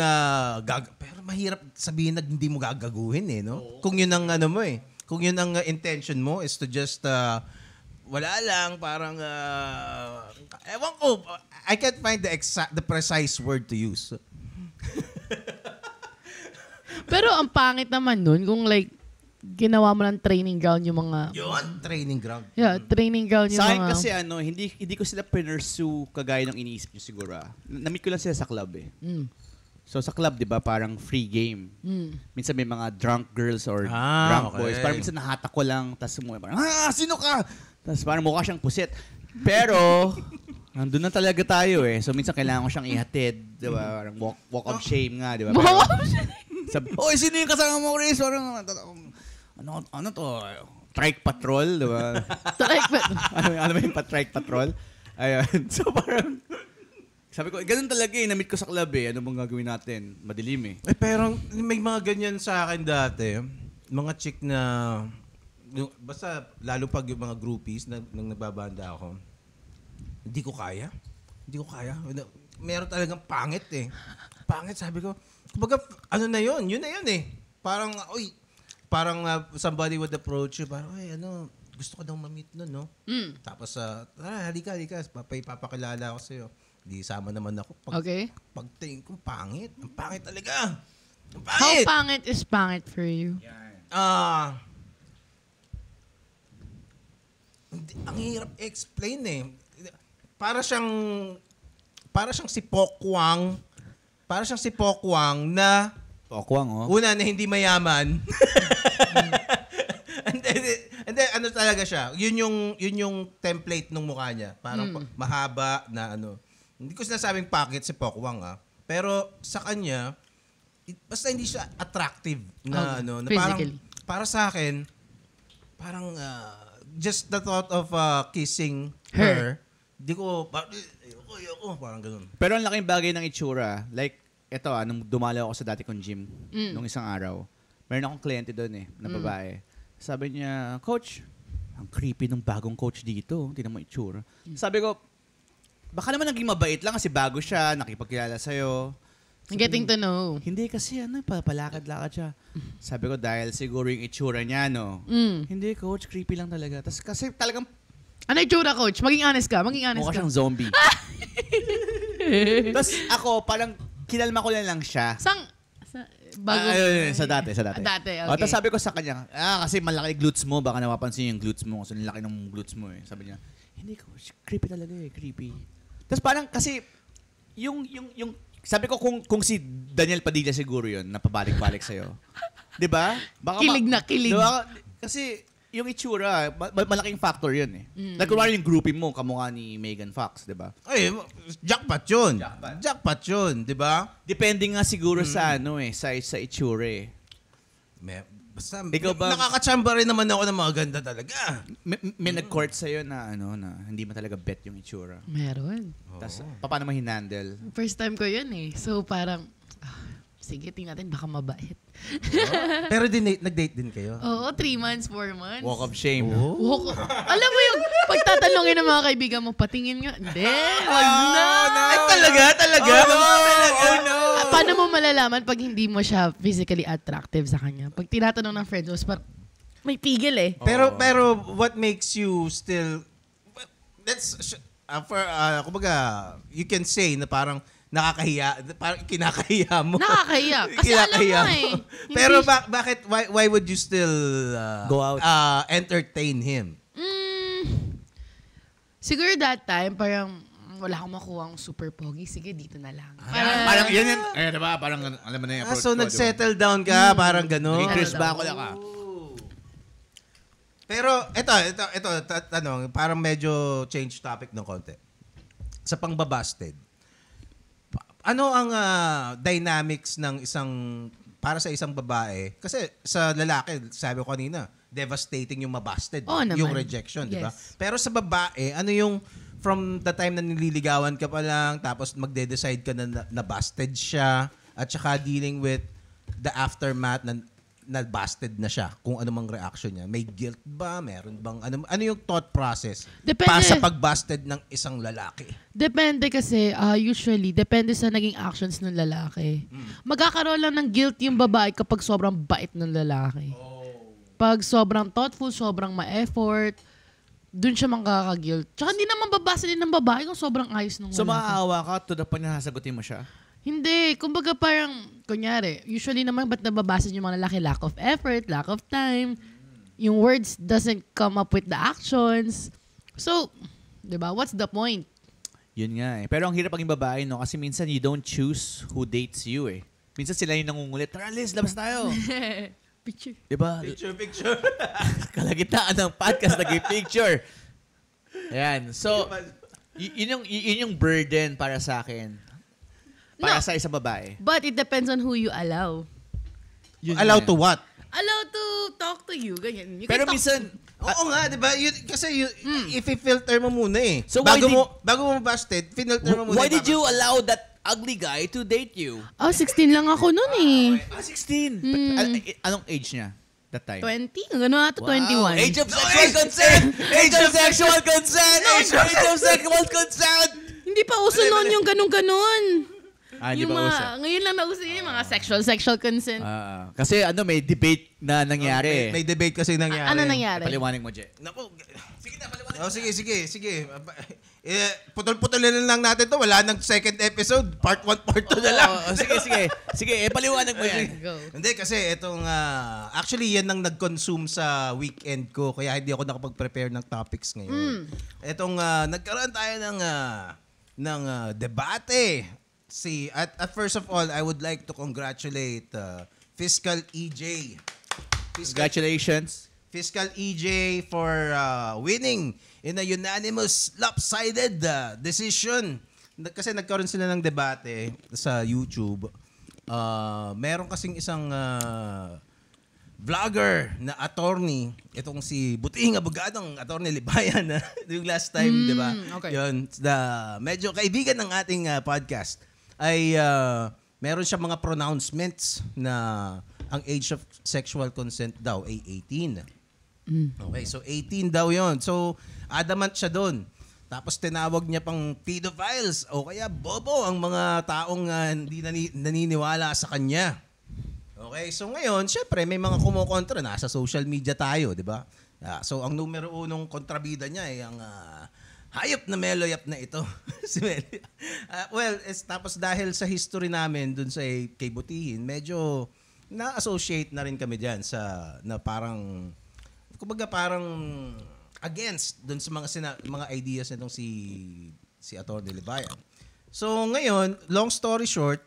pero mahirap sabihin na hindi mo gagaguhin eh, no? Kung 'yun ang ano mo eh. Kung 'yun ang intention mo is to just wala lang parang ewan ko, I can't find the precise word to use. Pero ang pangit naman nun kung like ginawa mo ng training ground yung mga... Yun, training ground. Yeah, training ground yung Sa akin mga... kasi hindi ko sila pinursue kagaya ng iniisip nyo siguro. Na-meet ko lang sila sa club eh. So sa club, di ba, parang free game. Minsan may mga drunk girls or drunk boys. Parang minsan nahatak ko lang, tapos sumuha, parang, sino ka? Tapos parang mukha siyang pusit. Pero, nandun na talaga tayo eh. So minsan kailangan ko siyang ihatid. Di ba? Parang walk of shame nga, di ba? Walk of shame? Oy, sino yung kasama mo, Chris? Parang, ano to? Trike patrol, di ba? Trike ano ba yung trike patrol? Ayun. So parang, sabi ko, ganun talaga eh. Na-meet ko sa club eh. Ano bang gagawin natin? Madilim eh. Pero may mga ganyan sa akin dati. Mga chick na, basta lalo pag yung mga groupies nang nagbabanda ako, hindi ko kaya. Meron talagang pangit eh. Pangit, sabi ko. Kumbaga, ano na yun? Yun na yun eh. Parang, somebody would approach you, parang, gusto ko daw ma-meet nun, no? Tapos, halika, papakilala ako sa'yo. Di sama naman ako. Pagtingin ko, pangit. Ang pangit talaga. Ang pangit! How pangit is pangit for you? Ang hirap explain eh. Para siyang si Pokwang. Para siyang si Pokwang na Pokwang, oh. Una na hindi mayaman. and then ano talaga siya? Yun yung template ng mukha niya. Parang mahaba na ano. Hindi ko sinasabing pocket si Pokwang Pero sa kanya, basta hindi siya attractive na na physically. Para sa akin, parang just the thought of kissing Her. di ko ayoko, parang ganun. Pero ang laking bagay ng itsura. Like, eto nung dumalaw ako sa dati kong gym, nung isang araw, meron akong kliyente doon na babae. Sabi niya, Coach, ang creepy ng bagong coach dito. Tingnan mo itsura. Sabi ko, baka naman naging mabait lang kasi bago siya, nakipagkilala sa'yo. Getting to know. Hindi kasi palakad-lakad siya. Sabi ko, dahil siguro yung itsura niya, no? Hindi, Coach, creepy lang talaga. Tas kasi talagang Ano itsura, Coach? Maging honest ka. mukha siyang zombie. Tapos ako, parang kinalma ko lang siya. Bago? Sa dati. Dati, okay. Tapos sabi ko sa kanya, kasi malaki glutes mo, baka napapansin yung glutes mo. Kasi laki ng glutes mo eh. Sabi niya, hindi ko, creepy talaga eh, creepy. Tapos parang kasi, yung sabi ko kung si Daniel Padilla siguro yun, napabalik-balik sa'yo. Diba? Baka Kilig na kilig. Diba? Kasi, yung itsura, malaking factor yun eh. Like, kunwari yung groupie mo, kamukha ni Megan Fox, di ba? Ay, jackpot yun, di ba? Depende nga siguro sa sa itsura eh. Basta, Ikaw ba- nakakatsamba rin naman ako ng mga ganda talaga. May nag-court sa'yo na na hindi mo talaga bet yung itsura. Meron. Tapos, paano mo hinandle? First time ko yun eh. So parang, sige, tingnan natin, baka mabait. Pero nag-date din kayo? Oo, 3 months, 4 months. Walk of shame. Alam mo yung pagtatanungin ng mga kaibigan mo, patingin nga. Hindi, wag na. Ay, talaga? Oh no! Paano mo malalaman pag hindi mo siya physically attractive sa kanya? Pag tinatanong ng friends mo, may pigil eh. Pero what makes you still kumbaga you can say na parang nakakahiya, parang kinakahiya mo. Nakakahiya. Kasi alam mo eh. Pero bakit why would you still Go out? entertain him? Siguro that time, parang wala akong makuha super pogi. Sige, dito na lang. Parang yan. Diba? Parang alam mo na yung approach So ko, nag-settle down ka, parang gano'n. Naging Chris ba ako lang ka? Pero ito tanong, parang medyo change topic ng konti. Sa pangbabasted, ano ang dynamics ng para sa isang babae? Kasi sa lalaki, sabi ko kanina, devastating yung mabasted, yung rejection, di ba? Yes. Pero sa babae, ano yung from the time na nililigawan ka pa lang, tapos magde-decide ka na busted siya, at saka dealing with the aftermath na busted na siya, kung ano mang reaction niya. May guilt ba? Meron bang ano yung thought process Depende. para sa pagbusted ng isang lalaki? Depende kasi, usually, depende sa naging actions ng lalaki. Magkakaroon lang ng guilt yung babae kapag sobrang bait ng lalaki. Pag sobrang thoughtful, sobrang ma-effort, dun siya makaka-guilt. Tsaka hindi naman babasa din ng babae kung sobrang ayos ng lalaki. So maaawa ka to the point na sasagutin mo siya? Hindi. Kumbaga parang, kunyari, usually naman ba't nababasa yung mga lalaki? Lack of effort, lack of time. Yung words doesn't come up with the actions. So, di ba? What's the point? Yun nga eh. Pero ang hirap maging babae, no? Kasi minsan you don't choose who dates you eh. Minsan sila yung nangungulit. Tara, Liz, labas tayo. Picture. Diba? Picture. Kalagitnaan ng podcast, nag-picture. Ayan. So, yun yung burden para sa akin. Para sa isang babae. But it depends on who you allow. Allow to what? Allow to talk to you. Ganyan. You Pero can talk minsan, Oo nga, di ba? Kasi i-filter mo muna eh. So bago why mo busted, filter mo muna. why did you allow that ugly guy to date you? 16 lang ako nun eh. 16. Anong age niya that time? 20? Gano'n ata, 21. Age of sexual consent! Age of sexual consent! Age of sexual consent! Hindi pa uso noon yung ganun-ganun. Di Yung ba uso? ngayon lang nauso yung mga sexual consent. Kasi may debate na nangyari. May debate kasi nangyari. Ano nangyari? Paliwanag mo, Je. Naku, sige na, paliwanag. Sige. Putol-putulin lang natin to. Wala nang second episode. Part 1, part 2 na lang. Sige, paliwanag mo yan. Go. Hindi, kasi itong... actually, yan ang nag-consume sa weekend ko. Kaya hindi ako nakapag-prepare ng topics ngayon. Itong nagkaroon tayo ng debate. At first of all, I would like to congratulate Fiscal EJ. Congratulations. Fiscal EJ for winning in a unanimous lopsided decision. Kasi nagkaroon sila ng debate sa YouTube. Meron kasing isang vlogger na attorney, itong si Butihing Abogadong Attorney Libayan, yung last time, di ba? Okay. Yun, medyo kaibigan ng ating podcast ay meron siya mga pronouncements na ang age of sexual consent daw ay 18. Okay, so 18 daw yon. So, adamant siya doon. Tapos tinawag niya pang pedophiles o kaya bobo ang mga taong hindi naniniwala sa kanya. Okay, so ngayon, syempre may mga kumukontra. Nasa social media tayo, di ba? So, ang numero unong kontrabida niya ay ang hayop na meloyap na ito. Si Melo. Tapos dahil sa history namin dun sa kay Butihin, medyo na-associate na rin kami dyan na parang, kumbaga parang against dun sa mga ideas nitong si Atty. Libayan. So ngayon, long story short,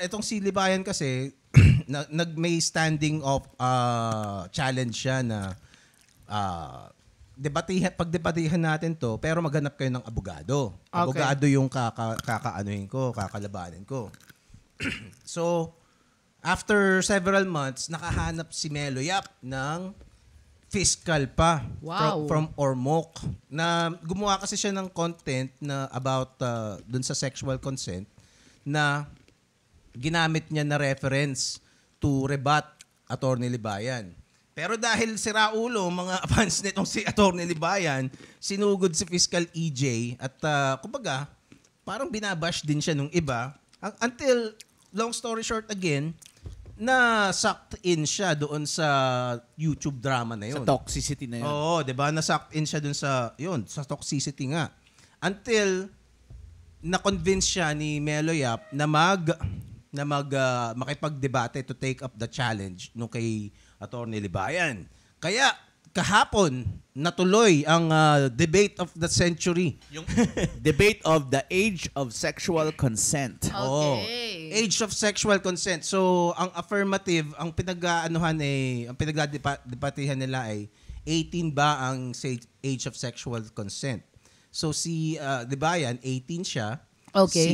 itong si Libayan kasi, may standing of challenge siya na pagdebatihan natin to, pero maghanap kayo ng abogado. Okay. Abogado yung kakalabanin ko. So, after several months, nakahanap si Melo Yap ng fiscal pa. Wow. From Ormoc. Na gumawa kasi siya ng content na about dun sa sexual consent na ginamit niya na reference to rebut Attorney Libayan. Pero dahil sira ulo mga fans nitong si Attorney Libayan, sinugod si Fiscal EJ at kumbaga, parang binabash din siya nung iba until, long story short again, na sucked in siya doon sa YouTube drama na yun. Sa toxicity na yun. Oo, 'di ba? Na-sucked in siya doon sa toxicity nga. Until na-convince siya ni Melo Yap na makipagdebate to take up the challenge nung kay Attorney Libayan. Kaya kahapon natuloy ang debate of the century. Yung debate of the age of sexual consent. Oo. Okay. Age of sexual consent. So, ang affirmative, ang pinagdebatehan nila ay 18 ba ang age of sexual consent. So, si Libayan, 18 siya. Okay.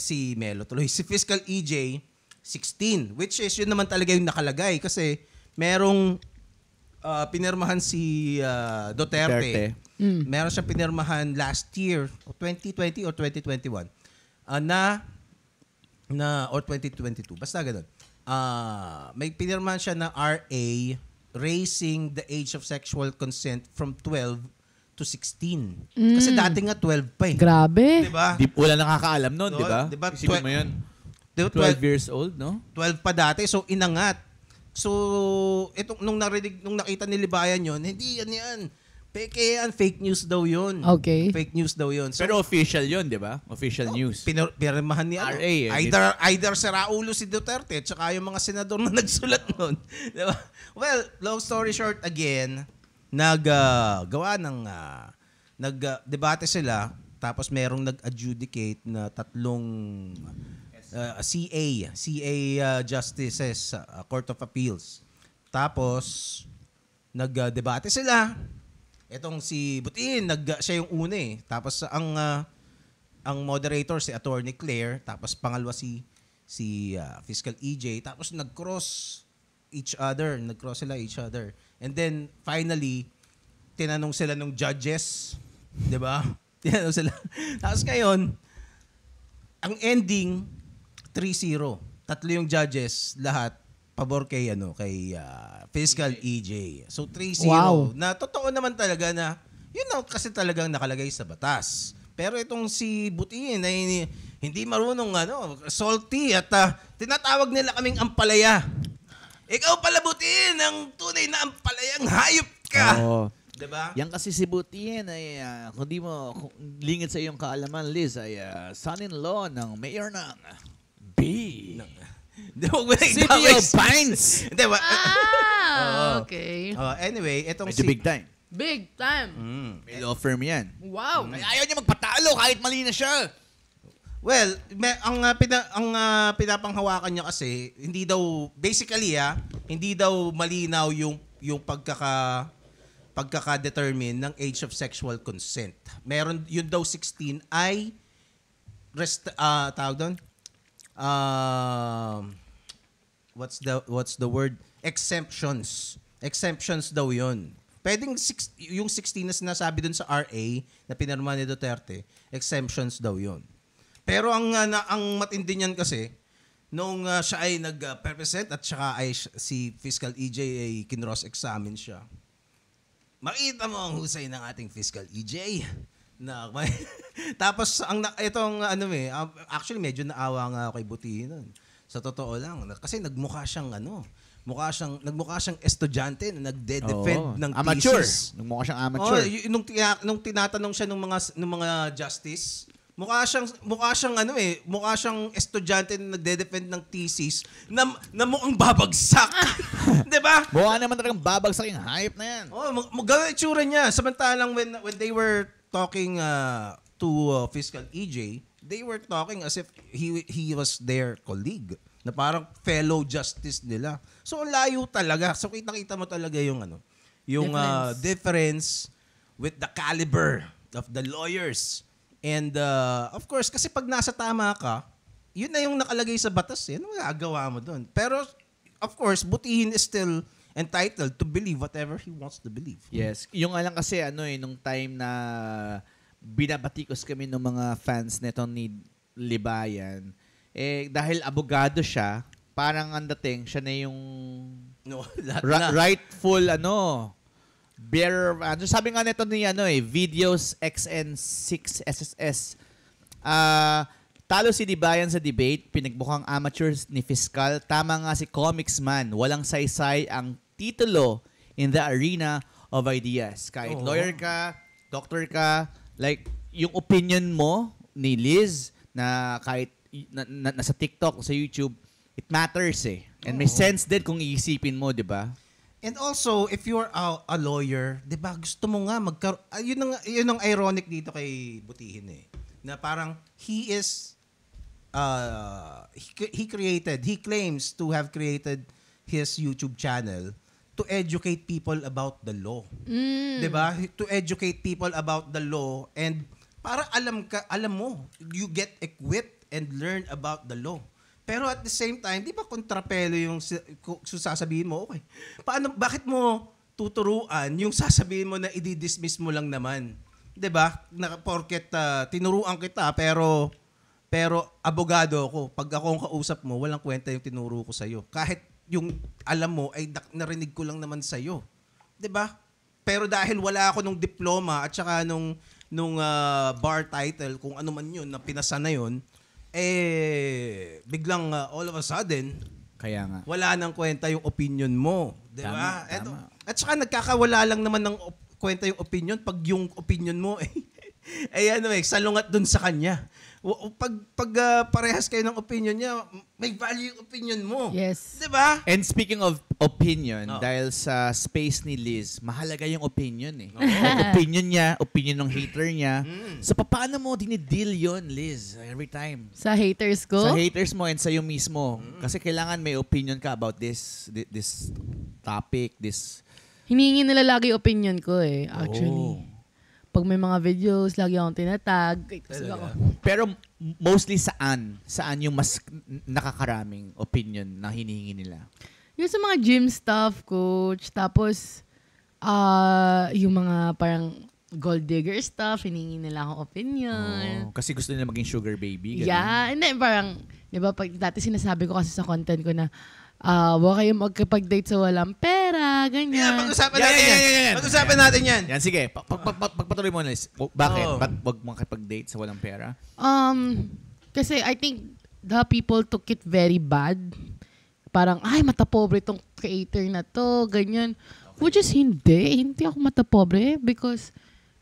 Si Melo tuloy. Si Fiscal EJ, 16. Which is, yun naman talaga yung nakalagay. Kasi, merong pinirmahan si Duterte. Meron siyang pinirmahan last year, 2020 or 2021, or 2022. Basta ganun. May pinirmahan siya na RA raising the age of sexual consent from 12 to 16. Kasi dati nga 12 pa eh. Grabe. Diba? Wala nakakaalam nun, di ba? Diba? Isipin mo yun. 12 years old, no? 12 pa dati, so inangat. So, nung nakita ni Libayan yun, hindi yan. Peke yan, fake news daw yun. Okay. Fake news daw yun. So, Pero official yun, di ba? Official news. pinirmahan ni RA eh. Either si Raulo si Duterte tsaka yung mga senador na nagsulat nun. Diba? Well, long story short again, nagdebate sila tapos merong nag-adjudicate na tatlong CA justices sa Court of Appeals. Tapos nagdebate sila. Etong si Butin, siya yung una eh. Tapos ang moderator si Attorney Claire, tapos pangalawa si Fiscal EJ, tapos nag-cross sila each other. And then finally tinanong sila nung judges, 'di ba? Tinanong sila. Tapos ngayon, ang ending 3-0. Tatlo yung judges, lahat pabor kay Fiscal EJ. So 3-0. Wow. Na totoo naman talaga na yun na kasi talagang nakalagay sa batas. Pero itong si Butin ay hindi marunong salty at tinatawag nila kaming ampalaya. Ikaw pala Butin, ang tunay na ampalayang hayop ka. Oo. Diba? Yan kasi si Butien ay, kung di mo lingid sa iyong kaalaman, Liz, ay son-in-law ng mayor ng B. City of Pines. Hindi, Okay. anyway, itong Medyo big time. Big time. May law firm yan. Wow. Ay, ayaw niya magpatalo kahit mali na siya. Well, ang pinapanghawakan niya kasi hindi daw malinaw yung pagkaka-determine ng age of sexual consent. Meron yun daw 16 ay tawag doon? What's the word? Exemptions daw yun. Pwedeng yung 16 na sinasabi dun sa RA na pinirma ni Duterte, exemptions daw yun. Pero ang matindi niyan kasi, nung siya ay nag-present at saka ay si Fiscal EJ ay kinross-examine siya, makita mo ang husay ng ating Fiscal EJ. Tapos actually medyo naawa nga ako kay Butin nun. Sa totoo lang kasi nagmukha siyang estudyante na nagde-defend ng amateur. thesis. Nagmukha siyang amateur. Nung tinatanong siya ng mga justice, mukha siyang estudyante na nagde-defend ng thesis na mukhang babagsak. 'Di ba? Mukha naman talagang babagsak yung hype na yan. Maganda itsura niya. Samantalang when they were talking to Fiscal EJ, they were talking as if he was their colleague, na parang fellow justice nila. So ang layo talaga. So kita mo talaga yung difference with the caliber of the lawyers. And of course, kasi pag nasa tama ka, yun na yung nakalagay sa batas. Ano magagawa mo doon? Pero of course, Butihin is still entitled to believe whatever he wants to believe. Yes. Yung alang kasi nung time na binabatikos kami ng mga fans nito ni Libayan, dahil abogado siya, parang ang dating, siya na yung No, lahat na. rightful, bearer, sabi nga nito ni, Videos XN6 SSS. Talo si Dibayan sa debate, pinagmukhang amateurs ni Fiscal. Tama nga si Comics Man, walang saysay ang titulo in the arena of ideas. Kahit lawyer ka, doctor ka, like, yung opinion mo ni Liz, na kahit nasa TikTok, sa YouTube, it matters And may sense din kung iisipin mo, di ba? And also, if you're a lawyer, 'di ba, gusto mo nga yun ang ironic dito kay Butihin na parang he claims to have created his YouTube channel to educate people about the law. 'Di ba? To educate people about the law and para alam mo, you get equipped and learn about the law. Pero at the same time, di ba kontrapelo yung sasabihin mo, okay, bakit mo tuturuan yung sasabihin mo na i-dismiss mo lang naman? Di ba? Porket tinuruan kita, pero abogado ako. Pag ako ang kausap mo, walang kwenta yung tinuro ko sa'yo. Kahit yung alam mo, ay narinig ko lang naman sa'yo. Di ba? Pero dahil wala ako nung diploma at saka nung bar title, kung ano man yun, na pinasa na yun, biglang all of a sudden, kaya nga, wala nang kwenta yung opinion mo. Di ba? Tama. At saka nagkakawala lang naman ng kwenta yung opinion pag yung opinion mo salungat dun sa kanya. Pag parehas kayo ng opinion niya, may value yung opinion mo. Yes. Di ba? And speaking of opinion, dahil sa space ni Liz, mahalaga yung opinion Like, opinion niya, opinion ng hater niya. So, paano mo dinideal yun, Liz, every time? Sa haters ko? Sa haters mo and sa'yo mismo. Kasi kailangan may opinion ka about this topic, this... Hinihingi nila lagi opinion ko actually. Pag may mga videos, lagi akong tinatag. Pero mostly saan? Saan yung mas nakakaraming opinion na hinihingi nila? Yung sa mga gym stuff, coach. Tapos, yung mga parang gold digger stuff, hinihingi nila akong opinion. Kasi gusto nila maging sugar baby. Ganun. Yeah. And then parang, di ba, dati sinasabi ko kasi sa content ko na, huwag kayong magkapag-date sa walang pera, ganyan. Pag-usapan natin yan. Pag-usapan natin yan. Yan, sige. Pagpatuloy mo, Liz. Bakit? Ba't wag makipag-date sa walang pera? Kasi I think the people took it very bad. Parang, ay, matapobre tong creator na to, ganyan. Okay. Which is hindi ako matapobre because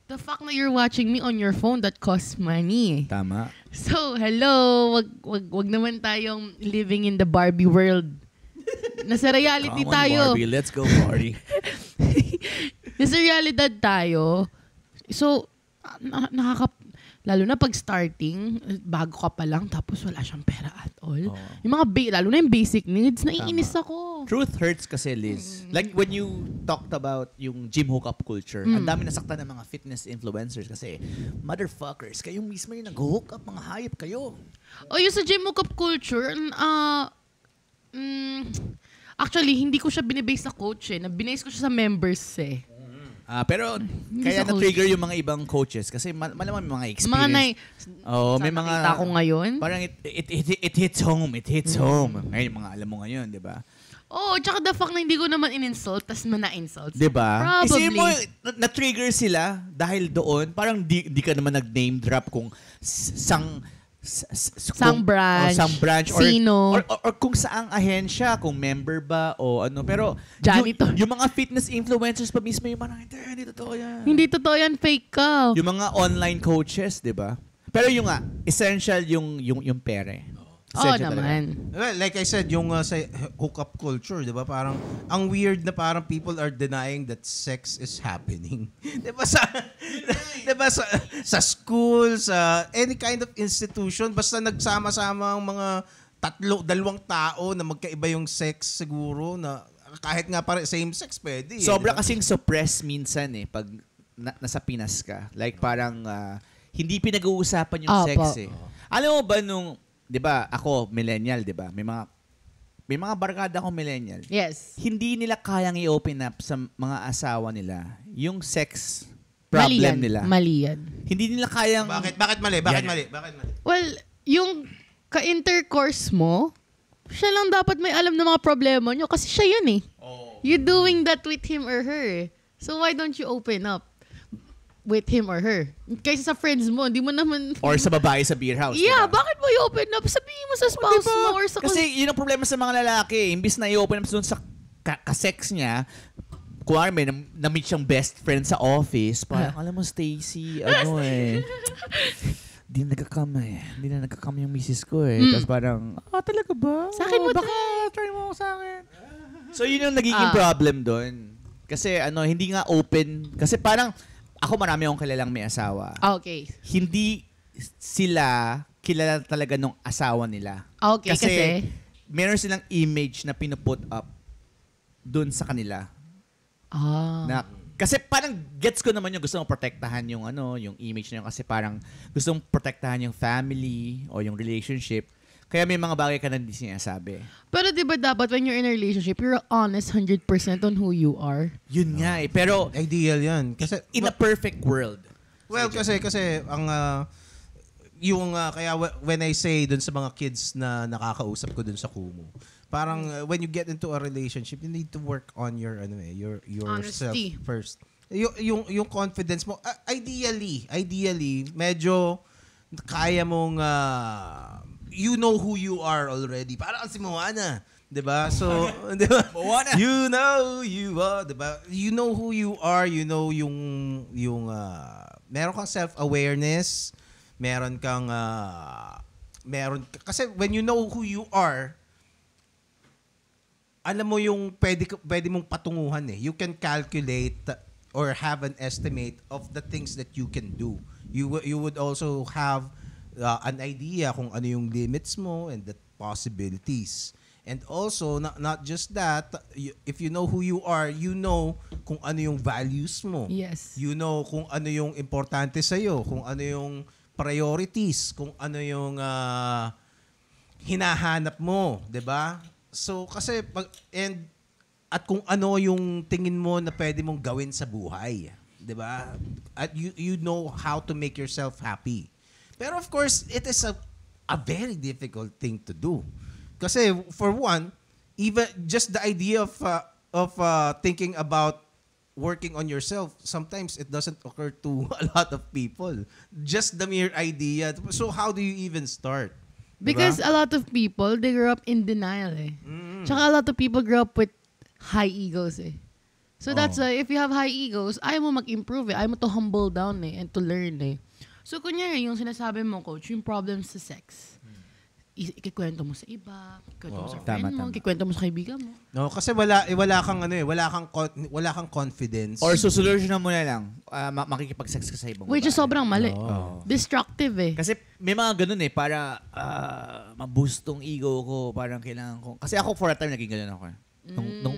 the fact na you're watching me on your phone, that costs money. Tama. So, hello, wag naman tayong living in the Barbie world. Nasa reality tayo. Barbie, let's go party. Nasa realidad tayo. So, lalo na pag starting, bago ka pa lang, tapos wala siyang pera at all. Yung mga, lalo na yung basic needs, naiinis ako. Truth hurts kasi, Liz. Like when you talked about yung gym hookup culture, ang dami nasaktan ng mga fitness influencers kasi, motherfuckers, kayo mismo yung nag-hook up, mga hayop kayo. Yung sa gym hookup culture, actually, hindi ko siya binibase sa coach Binase ko siya sa members Pero kaya na-trigger yung mga ibang coaches kasi malamang may mga experience. May mga nakita ko ngayon. Parang it hits home. It hits home. Ngayon, mga alam mo ngayon, di ba? Tsaka the fact na hindi ko naman in-insult, tas na-insult. Di ba? Probably. Kasi mo, na-trigger sila dahil doon. Parang di ka naman nag-name drop kung sang branch, or, sino, or kung saang ahensya, kung member ba o ano. Pero yung mga fitness influencers pa mismo yung parang, hindi totoo yan. Hindi totoo yan, fake ka. Yung mga online coaches, di ba? Pero yung essential yung pere. Naman. Well, like I said, yung sa hookup culture, di ba? Parang, ang weird na parang people are denying that sex is happening. Di ba sa school, sa any kind of institution, basta nagsama-sama ang mga dalawang tao na magkaiba yung sex siguro, na kahit nga same sex pwede. Sobra kasing suppress minsan pag nasa Pinas ka. Like parang hindi pinag-uusapan yung sex Alam mo ba nung 'di ba, ako millennial, 'di ba? May mga barkada akong millennial. Yes. Hindi nila kayang i-open up sa mga asawa nila yung sex problem nila. Mali yan. Hindi nila kayang Bakit mali? Bakit mali? Well, yung ka-intercourse mo, siya lang dapat may alam ng mga problema nyo kasi siya yun eh. You doing that with him or her. So why don't you open up with him or her? Kaysa sa friends mo, hindi mo naman... Or sa babae sa beer house. Yeah, diba? bakit mo i-open up? Sabihin mo sa spouse mo or sa... Kasi yun ang problema sa mga lalaki. Imbis na i-open up doon sa ka-sex niya, kuwari may na-meet siyang best friend sa office, parang, alam mo, Stacy, di na nagkakam yung misis ko eh. Tapos parang, talaga ba? Sa akin mo baka try mo ako sa akin. So yun yung nagiging problem doon. Kasi hindi nga open. Kasi parang, ako marami akong kilalang may asawa. Okay. Hindi sila kilala talaga nung asawa nila. Okay, kasi meron silang image na pinuput up doon sa kanila. Na, kasi parang gets ko naman yung gusto mong protektahan yung yung image na yun kasi parang gusto mong protektahan yung family o yung relationship. Kaya may mga bagay ka na hindi sinasabi. Pero di ba dapat when you're in a relationship, you're honest 100% on who you are? Yun nga eh. Pero Ideal yan. Kasi, in a perfect world. well, kasi ang kaya when I say dun sa mga kids na nakakausap ko dun sa Kumu, parang when you get into a relationship, you need to work on your yourself Honesty. first. Yung confidence mo, ideally medyo kaya mong you know who you are already. Parang si Moana, 'di ba? So, 'di ba? Moana. You know you are, 'di ba? You know who you are, you know yung meron kang self-awareness, kasi when you know who you are, alam mo yung pwede mong patunguhan eh. You can calculate or have an estimate of the things that you can do. You would also have an idea kung ano yung limits mo and the possibilities. And also, not just that, if you know who you are, you know kung ano yung values mo. Yes. You know kung ano yung importante sa'yo, kung ano yung priorities, kung ano yung hinahanap mo, 'di ba? So kasi at kung ano yung tingin mo na pwede mong gawin sa buhay, 'di ba? At you know how to make yourself happy. Pero of course, it is a very difficult thing to do. Kasi for one, even just the idea of thinking about working on yourself, sometimes it doesn't occur to a lot of people. Just the mere idea. So how do you even start? Because Diba? a lot of people, they grow up in denial eh. Tsaka a lot of people grow up with high egos eh. So that's why, if you have high egos, ayaw mo mag-improve eh. Ayaw mo to humble down eh and to learn eh. So kunyari, yung sinasabi mo, coach, yung problems sa sex. Ikikwento mo sa iba, ikikwento mo sa friend mo, ikikwento mo sa kaibigan mo. No, kasi wala kang confidence. Or susolusyonan mo na lang, makikipag-sex ka sa ibang Which is babae. sobrang mali. Oh. Destructive eh. Kasi may mga ganun eh, para ma-boost tong ego ko, parang kailangan ko. Kasi ako for a time naging ganun ako.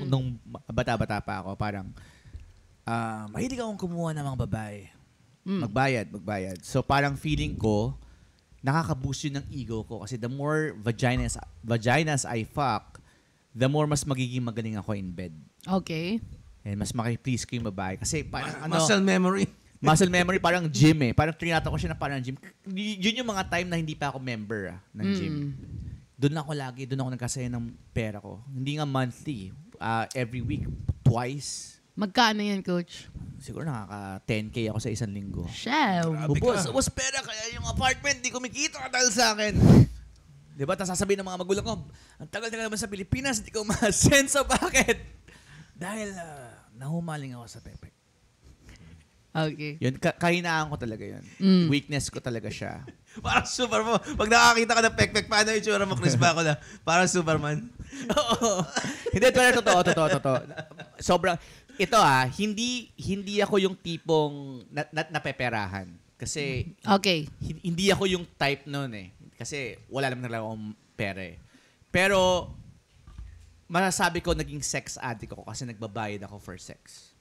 Nung bata-bata pa ako, parang mahilig akong kumuha ng mga babae. Magbayad. So parang feeling ko, nakaka-boost yun ng ego ko. Kasi the more vaginas I fuck, the more mas magiging magaling ako in bed. Okay. And mas makiplease ko yung babae. Kasi parang Muscle memory. muscle memory, parang gym eh. Parang trinata ko siya na parang gym. Yun yung mga time na hindi pa ako member ng gym. Doon ako nagkasaya ng pera ko. Hindi nga monthly. Every week, twice. Magkano yan, coach? Siguro nakaka 10K ako sa isang linggo. Shaw. Was pera, kaya yung apartment, di kumikita dahil sa akin. Diba? Tapos sasabihin ng mga magulang ko, ang tagal-tagal naman sa Pilipinas, hindi ko ma-sense. Bakit? Dahil nahumaling ako sa pepek. Okay. Yun, kahinaan ko talaga yun. Weakness ko talaga siya. Parang Superman. Pag nakakita ka ng pek-pek, paano yung tsura mo, Chris Baco na? Parang Superman. Oo. Hindi, pero totoo. Sobrang, ito hindi ako yung tipong napeperahan. Kasi, Okay. hindi ako yung type nun eh. Kasi wala naman talaga akong pera eh. Pero, masasabi ko naging sex addict ako kasi nagbabayad ako for sex.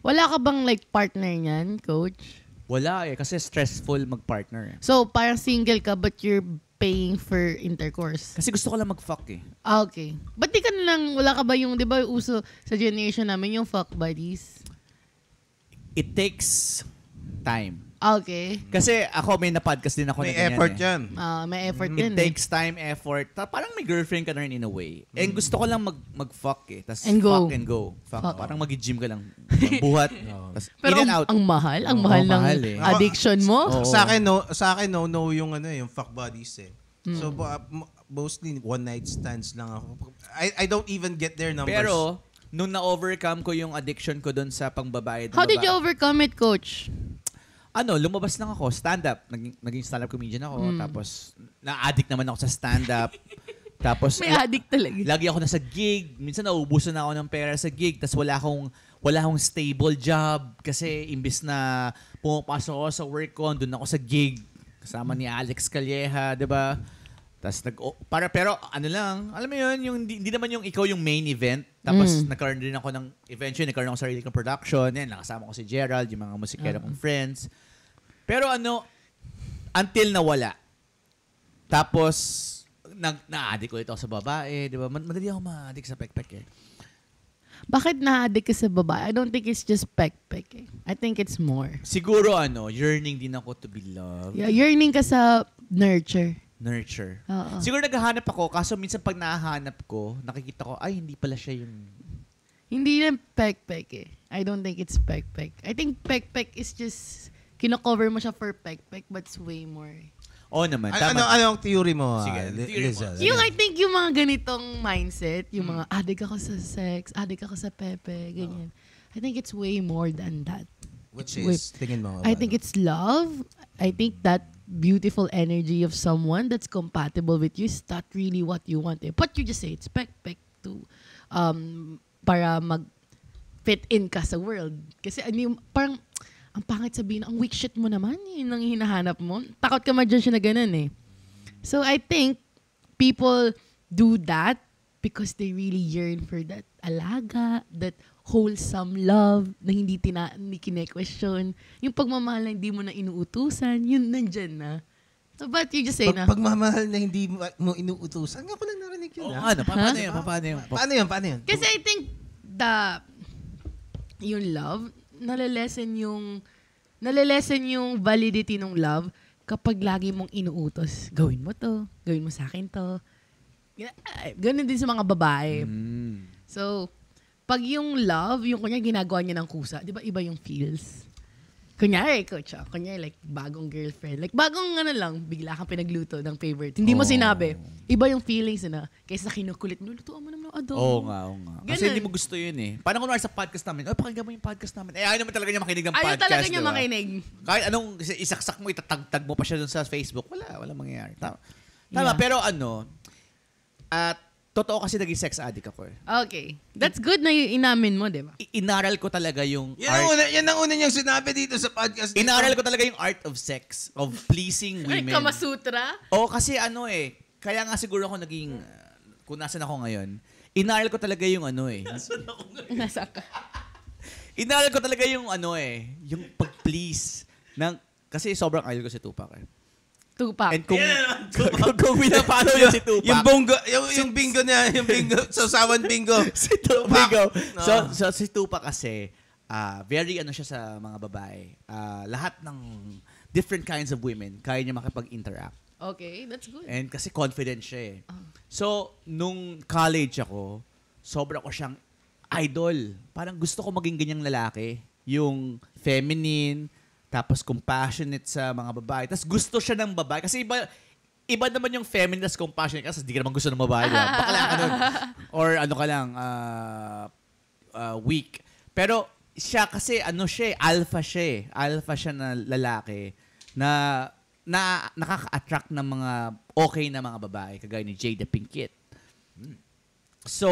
Wala ka bang like partner niyan, coach? Wala eh, kasi stressful mag-partner eh. So, parang single ka but you're paying for intercourse. Kasi gusto ko lang mag-fuck eh. Okay. Ba't di ka na lang, wala ka ba yung, di ba uso sa generation namin yung fuck buddies? It takes time. Okay. Kasi ako, may na-podcast din ako May na ganyan effort eh. yan. May effort It din. takes time, effort. Parang may girlfriend ka na rin in a way. And gusto ko lang mag-fuck eh. Tas And go. fuck and go. Fuck. Parang mag-gym ka lang. Buhat. Tas Pero in and out. ang mahal. Ang Oo, mahal ng mahal eh. addiction mo. Oo. Sa akin no yung yung fuck buddies eh. So mostly one night stands lang ako. I don't even get their numbers. Pero, nung na-overcome ko yung addiction ko dun sa pangbabae. How did you overcome it, Coach? Lumabas lang ako, stand-up. Naging stand-up comedian ako. Tapos, na-addict naman ako sa stand-up. Tapos, May addict talaga. lagi ako nasa gig. Minsan nauubusan na ako ng pera sa gig. Tapos wala akong stable job. Kasi imbis na pumapasok ako sa work ko, doon ako sa gig. Kasama ni Alex Calleja, di ba? Tapos pero ano lang, alam mo yun, yung hindi naman yung ikaw yung main event. Tapos nagkaroon din ako eventually nagkaroon ako sarili kong production. Yan, nakasama ko si Gerald, yung mga musikero kong friends. Pero until nawala. Tapos, na-addict ulit ako sa babae, di ba? Madali ako ma-addict sa pek-pek eh. Bakit na-addict ka sa babae? I don't think it's just pek-pek eh. I think it's more. Siguro yearning din ako to be loved. Yeah, yearning ka sa nurture. Nurture. Oo. Siguro naghahanap ako, kaso minsan pag nahahanap ko, nakikita ko, ay, hindi pala siya yung... Hindi na pek-pek eh. I don't think it's pek-pek. I think pek-pek is just, kino-cover mo siya for pek-pek, but it's way more. Oo naman. Ano ang theory mo? Sige, theory mo. Yung I think yung mga ganitong mindset, yung mga adik ako sa sex, adik ako sa pepe, ganyan. I think it's way more than that. Which is, tingin mo. I think it's love. I think that beautiful energy of someone that's compatible with you is not really what you want. Eh. But you just say it's pek-pek to para mag-fit in ka sa world. Kasi parang ang pangit sabihin, ang weak shit mo naman, yun ang hinahanap mo. Takot ka ma-judge na ganun eh. So I think people do that because they really yearn for that alaga, that wholesome love na hindi kine-question. Yung pagmamahal na hindi mo na inuutusan, yun nandyan na. So, but you just say na... Pagmamahal na hindi mo inuutusan, nga ko lang narinig yun. Paano yun? Paano yun? Kasi I think yung love, nalilesen yung validity ng love kapag lagi mong inuutos. Gawin mo to, gawin mo sa akin to. Ganun din sa mga babae. So, pag yung love, yung kunya ginagawa niya ng kusa, di ba iba yung feels? Kunyari, coach, kunyari like bagong girlfriend. Like bagong bigla kang pinagluto ng favorite. Hindi mo sinabi. Iba yung feelings na kaysa kinukulit mo, lutuan mo naman ng adobo. Oo nga. Kasi Ganun. hindi mo gusto yun eh. Parang kunwari sa podcast namin, pakinggan mo yung podcast namin. Ayaw naman talaga niya makinig ng podcast. Ayaw talaga niya diba? makinig. Kahit anong isaksak mo, itatagtag mo pa siya dun sa Facebook, wala mangyayari. Tama, Yeah. pero totoo kasi naging sex addict ako eh. Okay. That's good na inamin mo, di ba? Inaral ko talaga yung Yan ang una niyang sinabi dito sa podcast. Inaral ko talaga yung art of sex, of pleasing Ay, women. Kamasutra? Oo, kasi kaya nga siguro ako naging, kung nasan ako ngayon, inaral ko talaga yung Nasa ka. inaral ko talaga yung yung pag-please. Kasi sobrang idol ko si Tupac eh. Tupac. And kung pinapalo niya si Tupac. Yung bingo niya, yung bingo, sausawan bingo. si Tupac. So si Tupac kasi, very siya sa mga babae. Lahat ng different kinds of women, kaya niya makipag-interact. Okay, that's good. And kasi confident siya eh. So, nung college ako, sobra ko siyang idol. Parang gusto ko maging ganyang lalaki. Yung feminine, tapos compassionate sa mga babae. Tapos gusto siya ng babae. Kasi iba naman yung feminine tas compassionate kasi hindi ka naman gusto ng babae. Diba? Bakla ka nun. Or ka lang, weak. Pero siya kasi alpha siya eh. Alpha siya na lalaki na nakaka-attract ng mga okay na mga babae. Kagaya ni Jada Pinkett. So,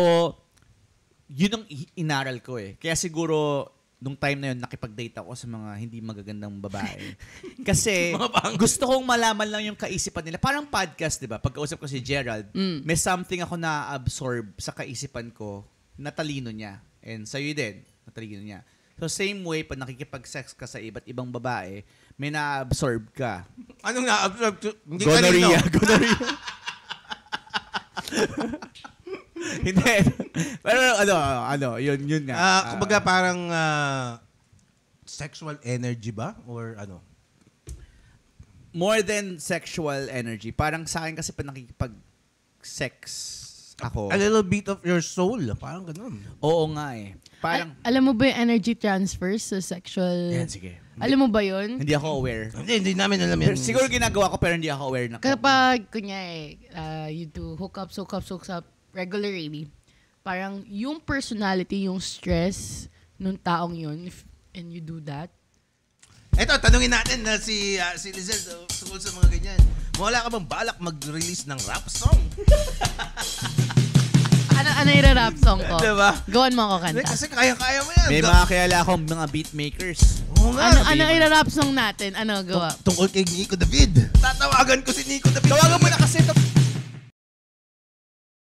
yun ang inaral ko eh. Kaya siguro, nung time na yun, nakipag-date ako sa mga hindi magagandang babae. Kasi, gusto kong malaman lang yung kaisipan nila. Parang podcast, di ba? Pagkausap ko si Gerald, may something ako na-absorb sa kaisipan ko na talino niya. And sa'yo din, na talino niya. So, same way, pag nakikipag-sex ka sa iba't ibang babae, may na-absorb ka. Anong na-absorb? Hindi Gonorrhea. kanino. Gonorrhea. Hindi. Pero yun nga. Kumbaga parang sexual energy ba? Or ano? More than sexual energy. Parang sa akin kasi pag nakikipag-sex ako. A little bit of your soul. Parang ganun. Oo nga eh. Parang, Alam mo ba yung energy transfers sa sexual? yan, sige. Alam mo ba yun? Hindi ako aware. Hindi namin alam yan. Siguro ginagawa ko pero hindi ako aware na. Kapag, kunyari, you do hookups regularly, parang yung personality, yung stress nung taong yun, and you do that, Eto, tanungin natin na si Lizelle tungkol sa mga ganyan. Wala ka bang balak mag-release ng rap song? ano yung rap song ko? Diba? Gawan mo ako kanta. Kasi kaya-kaya mo yan. May mga kilala akong mga beatmakers. Oo nga. Ano yung rap song natin? Ano, gawa? Tungkol kay Nico David. Tatawagan ko si Nico David. Tawagan mo na kasi